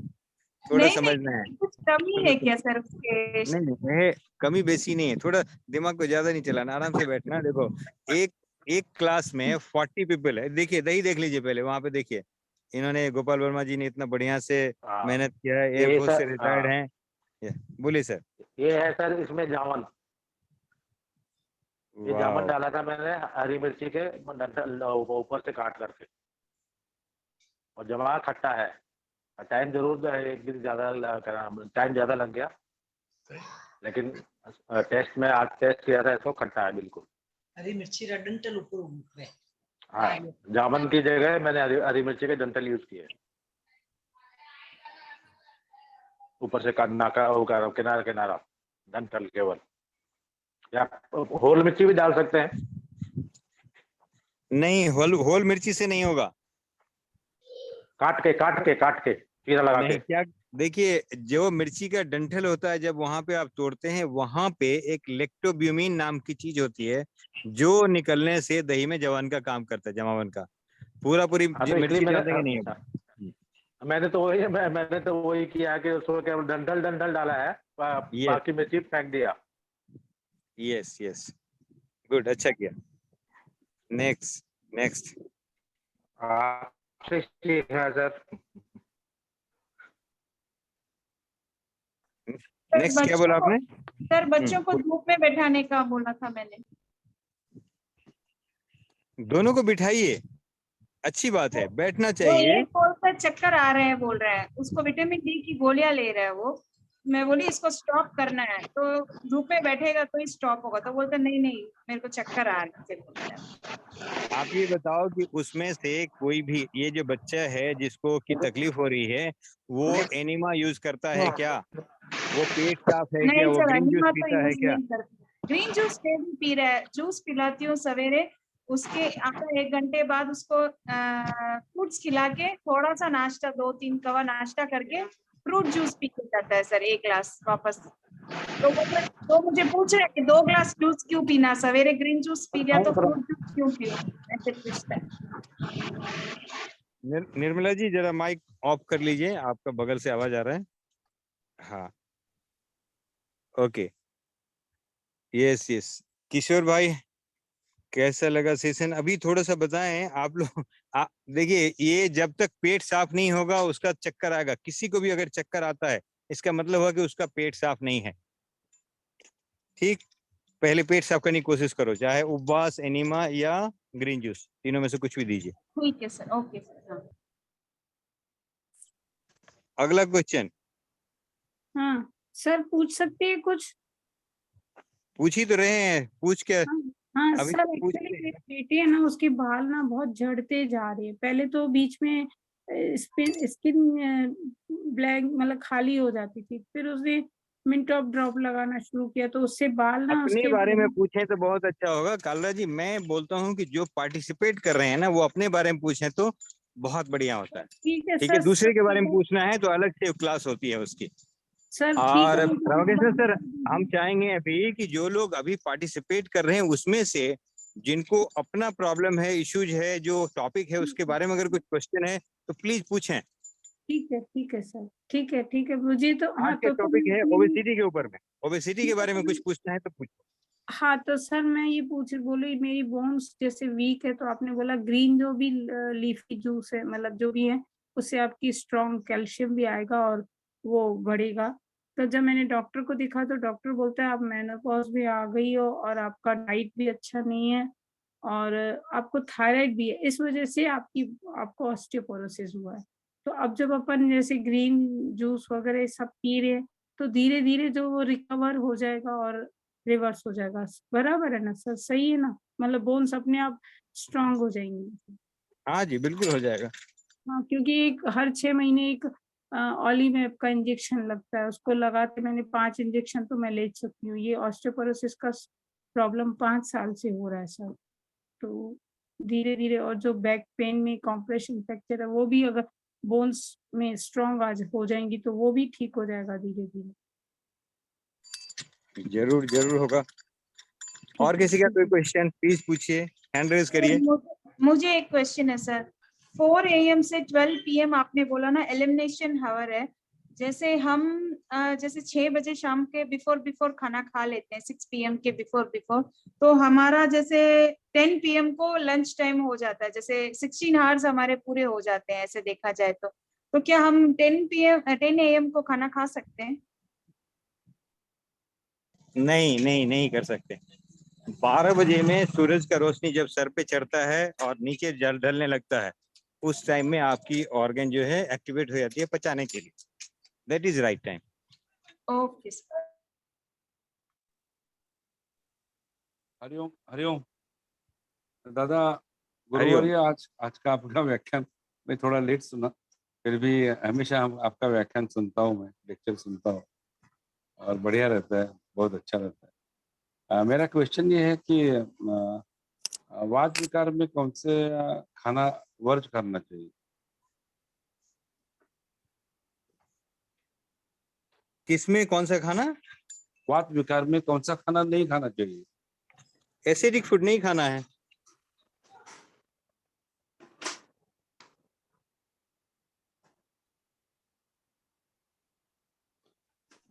थोड़ा समझना है। कुछ कमी है क्या सर उसके? नहीं, कमी बेसी नहीं है, थोड़ा दिमाग को ज्यादा नहीं चलाना, आराम से बैठना। देखो, एक क्लास में 40 पीपल है। देखिए, दही देख लीजिए पहले, वहां पे देखिए। इन्होंने, गोपाल वर्मा जी ने इतना बढ़िया से मेहनत किया है, एयरफोर्स से रिटायर्ड हैं। बोलिए सर। ये है सर, इसमें जामुन, ये जामुन डाला था मैंने हरी मिर्ची के ऊपर से काट करके, और जमा खट्टा है। टाइम जरूर एक दिन ज्यादा टाइम ज्यादा लग गया, लेकिन टेस्ट में आज टेस्ट किया था, इसको खट्टा है बिल्कुल। हरी मिर्ची का डंठल ऊपर। हाँ, जामुन की जगह मैंने हरी मिर्ची के डंठल यूज किए, ऊपर से काटना का किनारा किनारा डंठल केवल, या होल मिर्ची भी डाल सकते हैं। नहीं, होल मिर्ची से नहीं होगा, काट के चीरा लगा के। क्या, देखिए, जो मिर्ची का डंठल होता है, जब वहां पे आप तोड़ते हैं, वहां पे एक लेक्टोब्यूमिन नाम की चीज होती है, जो निकलने से दही में जवान का काम करता है, जमावन का। पूरी मिर्ची डाल देंगे नहीं होगा। मैंने तो वही किया कि उसको केवल डंठल डाला है, बाकी मिर्ची फेंक दिया। यस, गुड, अच्छा किया। नेक्स्ट ठीक है सर। नेक्स्ट क्या बोला आपने? सर, बच्चों को धूप में बैठाने का बोला था मैंने। दोनों को बिठाइए, अच्छी बात है, बैठना चाहिए। एक बोलता है चक्कर आ रहे हैं, बोल रहा है, उसको विटामिन डी की गोलियां ले रहा है वो। मैं बोली इसको स्टॉप करना है, तो धूप में बैठेगा तो ही स्टॉप होगा। तो बोलता नहीं मेरे को चक्कर आ रहा है। आप ये बताओ कि उसमें से कोई भी, ये जो बच्चा है जिसको की तकलीफ हो रही है, वो एनिमा यूज करता है क्या? वो पेट साफ है क्या? वो ग्रीन जूस पीता है क्या? ग्रीन जूस डेली पी रहा है, जूस पिलाती हूँ सवेरे, उसके आधा 1 घंटे बाद उसको फ्रूट्स खिला के थोड़ा सा नाश्ता, 2-3 कवा नाश्ता करके फ्रूट जूस पी के जाता है सर, 1 ग्लास वापस। तो मुझे पूछ रहे कि 2 ग्लास जूस क्यों पीना, सवेरे ग्रीन जूस पी लिया तो फ्रूट जूस क्यों पीना, ऐसे पूछता है। निर्मला जी, जरा माइक ऑफ कर लीजिए, आपका बगल से आवाज आ रहा है। हाँ, ओके, यस। किशोर भाई, कैसा लगा सेशन? अभी थोड़ा सा बताएं आप लोग। देखिए, ये जब तक पेट साफ नहीं होगा उसका चक्कर आएगा। किसी को भी अगर चक्कर आता है, इसका मतलब हुआ कि उसका पेट साफ नहीं है। ठीक, पहले पेट साफ करने की कोशिश करो, चाहे उपवास, एनीमा या ग्रीन जूस, तीनों में से कुछ भी दीजिए। ठीक है सर, ओके सर। अगला क्वेश्चन। हाँ सर, पूछ सकते हैं कुछ? पूछ ही तो रहे हैं, पूछ के। हाँ सर, एक्चुअली मेरी बेटी है ना, उसके बाल ना बहुत झड़ते जा रहे हैं। पहले तो बीच में स्किन ब्लैक मतलब खाली हो जाती थी, फिर उसने मिंट ऑफ ड्रॉप लगाना शुरू किया, तो उससे बाल ना अपने बारे में पूछें तो बहुत अच्छा होगा। कालरा जी, मैं बोलता हूँ कि जो पार्टिसिपेट कर रहे हैं ना, वो अपने बारे में पूछें तो बहुत बढ़िया होता है। ठीक है, दूसरे के बारे में पूछना है तो अलग से क्लास होती है उसकी। सर, और रविकिशन सर, हम चाहेंगे अभी कि जो लोग अभी पार्टिसिपेट कर रहे हैं उसमें से जिनको अपना प्रॉब्लम है, इश्यूज है, जो टॉपिक है उसके बारे में अगर कुछ क्वेश्चन है तो प्लीज पूछें। ठीक है सर, ठीक है मुझे तो आज के टॉपिक है ओबेसिटी के ऊपर में, ओबेसिटी के बारे में कुछ पूछना है तो पूछो। हाँ तो सर मैं ये बोली मेरी बोन्स जैसे वीक है, तो आपने बोला ग्रीन जो भी लीफी जूस है, मतलब जो भी है, उससे आपकी स्ट्रॉन्ग कैल्शियम भी आएगा और वो बढ़ेगा। तो जब मैंने डॉक्टर को दिखा तो डॉक्टर बोलता है आप मेनोपॉज भी आ गई हो और आपका डाइट भी अच्छा नहीं है और आपको थायराइड भी है, इस वजह से आपको ऑस्टियोपोरोसिस हुआ है। तो अब जब अपन जैसे ग्रीन जूस वगैरह सब पी रहे हैं तो धीरे धीरे जो वो रिकवर हो जाएगा और रिवर्स हो जाएगा। बराबर है ना सर, सही है ना? मतलब बोन्स अपने आप स्ट्रांग हो जाएंगे। हाँ जी बिल्कुल हो जाएगा। हाँ, क्योंकि हर 6 महीने एक ऑलीमेप का इंजेक्शन लगता है, उसको लगाते मैंने 5 इंजेक्शन तो मैं ले सकती हूँ। ये ऑस्टियोपोरोसिस का प्रॉब्लम 5 साल से हो रहा है सर। तो धीरे धीरे, और जो बैक पेन में कॉम्प्रेशन फ्रैक्चर है वो भी अगर बोन्स में स्ट्रॉन्ग आज हो जाएंगी तो वो भी ठीक हो जाएगा धीरे धीरे। जरूर जरूर होगा। और किसी का कोई क्वेश्चन प्लीज पूछिए, हैंड रेज करिए। मुझे एक क्वेश्चन है सर। 4 AM से 12 PM आपने बोला ना एलिमिनेशन हावर है। जैसे हम जैसे 6 बजे शाम के बिफोर खाना खा लेते हैं, 6 PM के बिफोर, तो हमारा जैसे 10 PM को लंच टाइम हो जाता है, जैसे 16 आवर्स हमारे पूरे हो जाते हैं ऐसे देखा जाए तो क्या हम 10 AM को खाना खा सकते हैं? नहीं कर सकते। 12 बजे में सूरज का रोशनी जब सर पे चढ़ता है और नीचे जल ढलने लगता है, उस टाइम में आपकी ऑर्गन जो है एक्टिवेट हो जाती है पचाने के लिए। That is right time. Okay sir. Hariom दादा। गुरुवार आज का आपका व्याख्यान मैं थोड़ा लेट सुना, फिर भी हमेशा आपका व्याख्यान सुनता हूँ, मैं लेक्चर सुनता हूँ और बढ़िया रहता है, बहुत अच्छा रहता है। मेरा क्वेश्चन ये है कि वात विकार में कौन से खाना वर्ज करना चाहिए? किसमें कौन सा खाना? वात विकार में कौन सा खाना नहीं खाना चाहिए? एसिडिक फूड नहीं खाना है।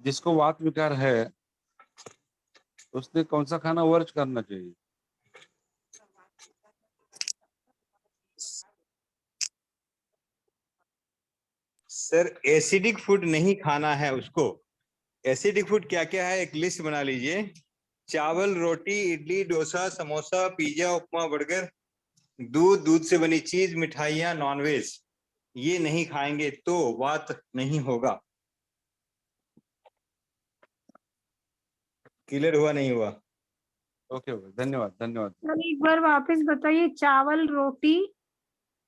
जिसको वात विकार है उसने कौन सा खाना वर्ज करना चाहिए? सर एसिडिक फूड नहीं खाना है उसको। एसिडिक फूड क्या क्या है एक लिस्ट बना लीजिए। चावल, रोटी, इडली, डोसा, समोसा, पिज्जा, उपमा, बर्गर, दूध से बनी चीज, मिठाइयाँ, नॉनवेज, ये नहीं खाएंगे तो वात नहीं होगा। क्लियर हुआ नहीं हुआ? ओके धन्यवाद। एक बार वापस बताइए। चावल, रोटी,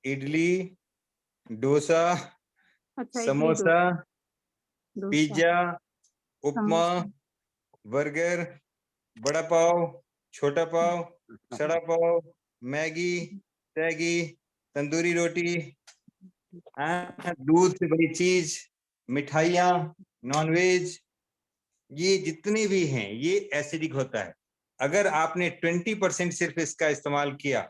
इडली, डोसा, समोसा, पिज्जा, उपमा, बर्गर, बड़ा पाव, छोटा पाव, सड़ा पाव, मैगी, टैगी, तंदूरी रोटी, दूध से बनी चीज, मिठाइयाँ, नॉनवेज, ये जितने भी हैं ये एसिडिक होता है। अगर आपने 20% सिर्फ इसका इस्तेमाल किया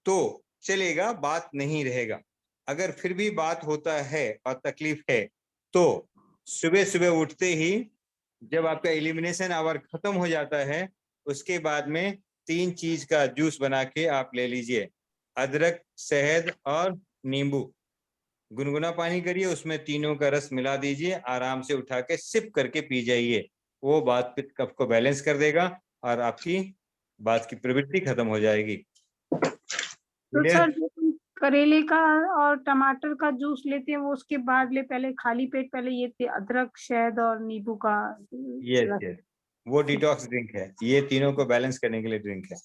तो चलेगा, बात नहीं रहेगा। अगर फिर भी बात होता है और तकलीफ है तो सुबह सुबह उठते ही जब आपका एलिमिनेशन आवर खत्म हो जाता है उसके बाद में 3 चीज का जूस बना के आप ले लीजिए। अदरक, शहद और नींबू। गुनगुना पानी करिए, उसमें तीनों का रस मिला दीजिए, आराम से उठा के सिप करके पी जाइए। वो बात पित्त कफ को बैलेंस कर देगा और आपकी बात की प्रवृत्ति खत्म हो जाएगी। तो सर करेले का और टमाटर का जूस लेते हैं वो उसके बाद ले, पहले खाली पेट पहले ये अदरक, शहद और नींबू का? यस, वो डिटॉक्स ड्रिंक है। ये तीनों को बैलेंस करने के लिए ड्रिंक है।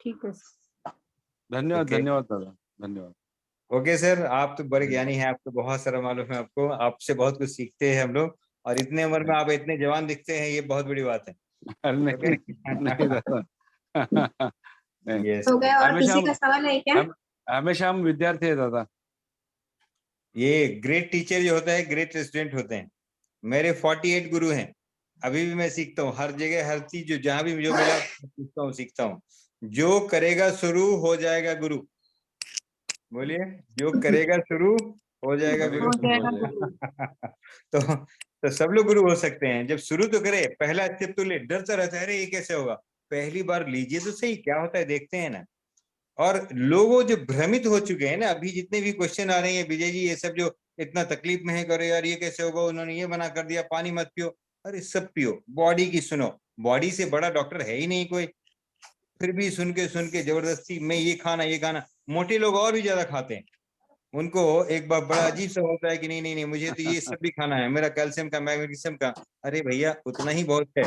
ठीक है। धन्यवाद दादा, धन्यवाद। ओके सर, आप तो बड़े ज्ञानी हैं, आपको बहुत सारा मालूम है। आपको आपसे बहुत कुछ सीखते हैं हम लोग, और इतने उम्र में आप इतने जवान दिखते हैं, ये बहुत बड़ी बात है। नहीं दादा। हो गया। और किसी का सवाल है क्या? हमेशा हम विद्यार्थी है दादा। ये ग्रेट टीचर जो होता है ग्रेट स्टूडेंट होते हैं। मेरे 48 गुरु हैं, अभी भी मैं सीखता हूँ, हर जगह हर चीज जो जहां भी जो मिला सीखता हूँ। जो करेगा शुरू हो जाएगा गुरु। बोलिए, जो करेगा शुरू हो जाएगा गुरु। तो सब लोग गुरु हो सकते हैं जब शुरू तो करे, पहला स्टेप तो ले। डरता रहता है, अरे ये कैसे होगा, पहली बार लीजिए तो सही, क्या होता है देखते हैं ना। और लोगों जो भ्रमित हो चुके हैं ना, अभी जितने भी क्वेश्चन आ रहे हैं, विजय जी ये सब जो इतना तकलीफ में है, करे यार ये कैसे होगा, उन्होंने ये मना कर दिया, पानी मत पियो। अरे सब पियो, बॉडी की सुनो, बॉडी से बड़ा डॉक्टर है ही नहीं कोई। फिर भी सुन के जबरदस्ती में ये खाना। मोटे लोग और भी ज्यादा खाते हैं, उनको एक बार बड़ा अजीब सा होता है कि नहीं नहीं नहीं मुझे तो ये सब भी खाना है, मेरा कैल्शियम का मैग्नीशियम का। अरे भैया उतना ही बहुत है।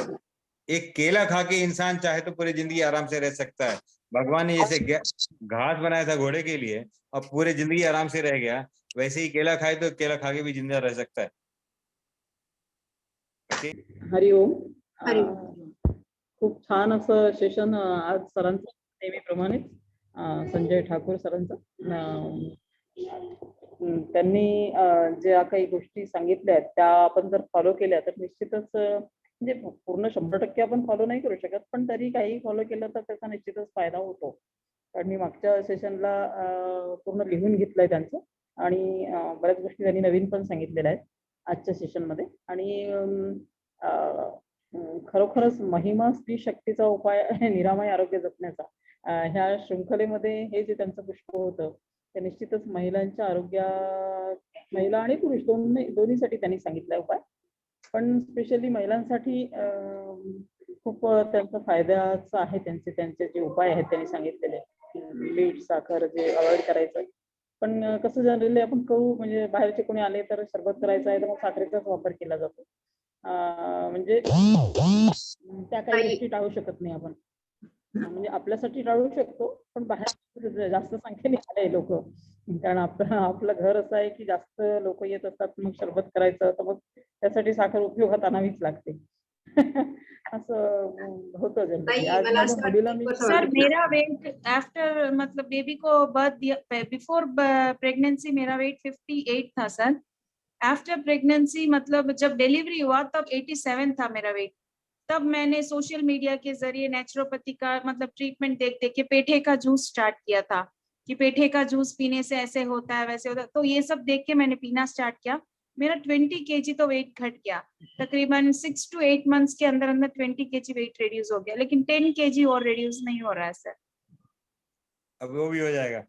एक केला खा के इंसान चाहे तो पूरी जिंदगी आराम से रह सकता है। भगवान ने जैसे घास बनाया था घोड़े के लिए और पूरे जिंदगी आराम से रह गया, वैसे ही केला खाए तो केला खा के भी जिंदा रह सकता है। हरिओम. खूप छान असं सेशन आज सरांचं नेहमीप्रमाणे संजय ठाकूर सरांचं. त्यांनी ज्या काही गोष्टी सांगितल्या आहेत त्या आपण जर फॉलो केल्या तर निश्चितच, म्हणजे पूर्ण 100% आपण फॉलो नाही करू शकत, पण तरी काही फॉलो केलं तर त्याचा निश्चितच फायदा होतो. कारण मी मागच्या सेशनला पूर्ण लिहून घेतलंय त्यांचं, आणि बऱ्याच गोष्टी त्यांनी नवीन पण सांगितलेल्या आहेत आजच्या सेशनमध्ये. आणि खरोखरच महिमा स्त्री शक्तीचा उपाय निरामय आरोग्य जपण्याचा, ह्या शृंखलेमध्ये हे जे त्यांचं पुष्प होतं ते निश्चितच महिलांच्या महिला आणि पुरुष दोन्हीसाठी त्यांनी सांगितलं उपाय. पण स्पेशली महिलांसाठी खूप त्यांचा फायद्याचं आहे. त्यांचे जे उपाय आहेत त्यांनी सांगितलेले, मीठ साखर जे अवॉइड करायचं. पण कसं जनरली आपण करू, म्हणजे बाहेरचे कोणी आले तर सरबत करायचं आहे तर मग साखरेचाच वापर केला जातो. म्हणजे त्या काही गोष्टी टाळू शकत नाही आपण, म्हणजे आपल्यासाठी टाळू शकतो, पण बाहेर जास्त संख्येने आले लोक, कारण आपलं घर असं आहे की जास्त लोक येत असतात, मग सरबत करायचं तर मग त्यासाठी साखर उपयोगात आणावीच लागते. असं होतं जनरली. आज माझ्या मुलीला मी सर मेरा वेट आफ्टर मतलब बेबी को बर्थ बिफोर प्रेगनेंसी मेरा वेट 58 था सर. आफ्टर प्रेगनेंसी मतलब जब डिलीवरी हुआ तब 87 था मेरा वेट. तब मैंने सोशल मीडिया के जरिए नेचुरोपैथी का मतलब ट्रीटमेंट देख देख के पेठे का जूस स्टार्ट किया था कि पेठे का जूस पीने से ऐसे होता है वैसे होता है, तो ये सब देख के मैंने पीना स्टार्ट किया. मेरा 20 kg तो वेट घट गया. तकरीबन 6 to 8 months के अंदर 20 kg वेट रिड्यूस हो गया, लेकिन 10 kg और रिड्यूस नहीं हो रहा है सर. अब वो भी हो जाएगा.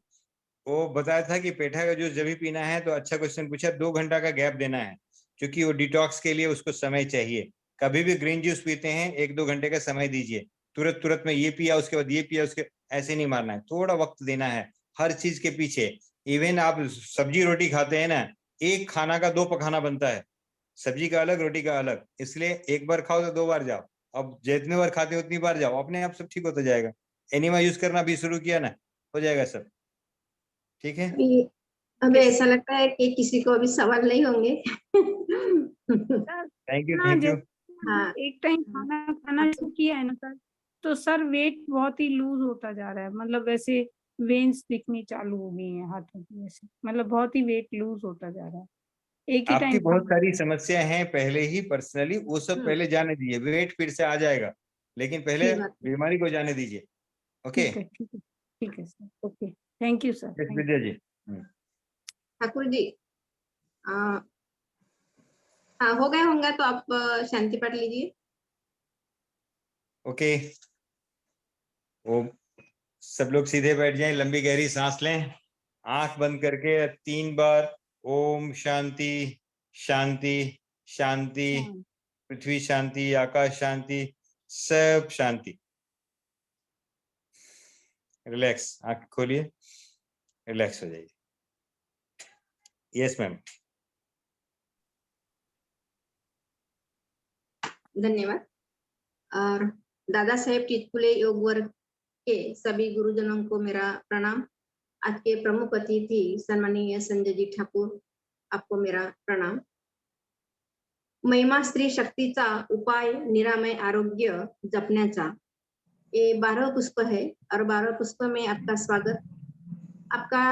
वो बताया था कि पेठा का जूस जब भी पीना है तो अच्छा क्वेश्चन पूछा, 2 घंटा का गैप देना है, क्योंकि वो डिटॉक्स के लिए उसको समय चाहिए. कभी भी ग्रीन जूस पीते हैं 1-2 घंटे का समय दीजिए. तुरंत में ये पिया उसके बाद ये पिया उसके, ऐसे नहीं मारना है, थोड़ा वक्त देना है हर चीज के पीछे. इवन आप सब्जी रोटी खाते हैं ना, एक खाना का 2 पखाना बनता है, सब्जी का अलग रोटी का अलग. इसलिए एक बार खाओ तो 2 बार जाओ. अब जितनी बार खाते हो उतनी बार जाओ, अपने आप सब ठीक होता जाएगा. एनिमा यूज करना भी शुरू किया ना, हो जाएगा सब ठीक है. अभी ऐसा लगता है कि किसी को अभी सवाल नहीं होंगे. Thank you. हाँ, एक टाइम खाना शुरू किया है ना सर, तो सर वेट बहुत ही लूज होता जा रहा है. मतलब वैसे वेन्स दिखनी चालू हो गई हैं हाथों की, ऐसे मतलब बहुत ही वेट लूज होता जा रहा है. एक ही आपकी टाइम बहुत सारी समस्या हैं पहले ही पर्सनली, वो सब पहले जाने दीजिए. वेट फिर से आ जाएगा, लेकिन पहले बीमारी को जाने दीजिए. ओके, ठीक है sir. Okay, thank you sir. Vidya ji. Thakur ji, हाँ हो गया होगा तो आप शांति पाठ लीजिए. ओके, वो सब लोग सीधे बैठ जाएं, लंबी गहरी सांस लें, आंख बंद करके 3 बार ओम शांति शांति शांति, पृथ्वी शांति, आकाश शांति, सब शांति. रिलैक्स, आंख खोलिए, रिलैक्स हो जाइए. Yes ma'am. धन्यवाद. और दादा साहेब चितकुले योग वर्ग के सभी गुरुजनों को मेरा प्रणाम. आज के प्रमुख अतिथि सम्माननीय संजय जी ठाकुर, आपको मेरा प्रणाम. महिमा स्त्री शक्तीचा उपाय निरामय आरोग्य जपण्याचा, ये 12 पुष्प है और 12 पुष्प में आपका स्वागत. आपका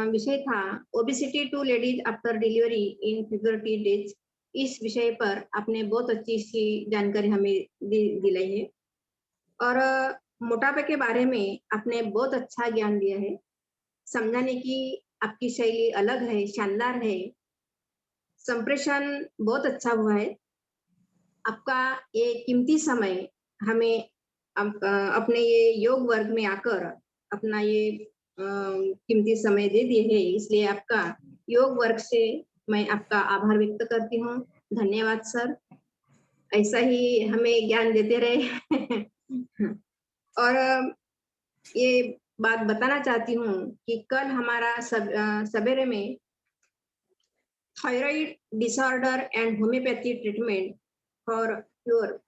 विषय था obesity to ladies after delivery in 50 days. इस विषय पर आपने बहुत अच्छी सी जानकारी हमें दिलाई है। और मोटापे के बारे में आपने बहुत अच्छा ज्ञान दिया है। समझाने की आपकी शैली अलग है, शानदार है। संप्रेषण बहुत अच्छा हुआ है। आपका ये कीमती समय हमें अपने ये योग वर्ग में आकर अपना ये कीमती समय दे दिए है, इसलिए आपका योग वर्ग से मैं आपका आभार व्यक्त करती हूँ। धन्यवाद सर, ऐसा ही हमें ज्ञान देते रहे। और ये बात बताना चाहती हूँ कि कल हमारा सवेरे में thyroid disorder and homeopathy treatment for cure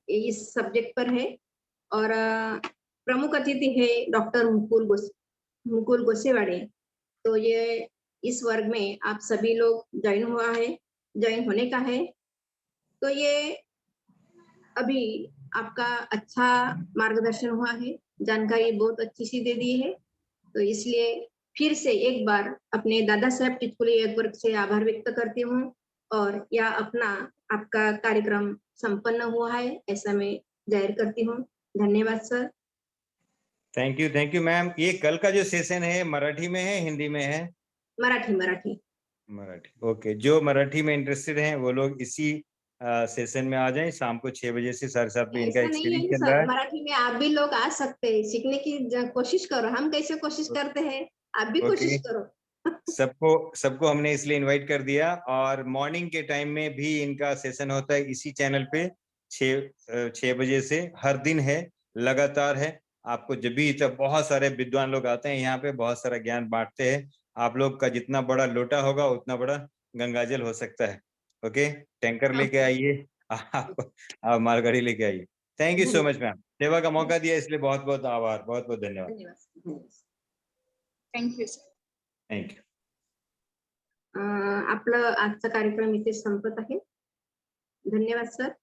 इस सब्जेक्ट पर है। और प्रमुख अतिथि है डॉक्टर मुकुल गोसेवाड़े। तो ये इस वर्ग में आप सभी लोग ज्वाइन होने का है। तो ये अभी आपका अच्छा मार्गदर्शन हुआ है, जानकारी बहुत अच्छी सी दे दी है। तो इसलिए फिर से एक बार अपने दादा साहेब टिचकुले योग वर्ग से आभार व्यक्त करती हूँ। और यह अपना आपका कार्यक्रम संपन्न हुआ है ऐसा मैं जाहिर करती हूँ। धन्यवाद सर। Thank you ma'am. ये कल का जो सेशन है मराठी में है, हिंदी में है? मराठी। ओके, जो मराठी में इंटरेस्टेड हैं वो लोग इसी सेशन में आ जाएं। शाम को 6 बजे से 7:30 पे इनका एक्सपीरियंस चल रहा है। मराठी में आप भी लोग आ सकते हैं, सीखने की कोशिश करो। हम कैसे कोशिश करते हैं, आप भी कोशिश करो। सबको हमने इसलिए इनवाइट कर दिया। और मॉर्निंग के टाइम में भी इनका सेशन होता है इसी चैनल पे 6 बजे से, हर दिन है, लगातार है। आपको जब भी, तब बहुत सारे विद्वान लोग आते हैं यहाँ पे, बहुत सारा ज्ञान बांटते हैं। आप लोग का जितना बड़ा लोटा होगा उतना बड़ा गंगाजल हो सकता है। ओके, टैंकर लेके आइए, आप मालगाड़ी लेके आइए। Thank you so much ma'am, सेवा का मौका दिया इसलिए बहुत बहुत आभार, बहुत बहुत धन्यवाद। Thank you sir. थँक्यू। आपलं आजचा कार्यक्रम इथे संपत आहे। धन्यवाद सर।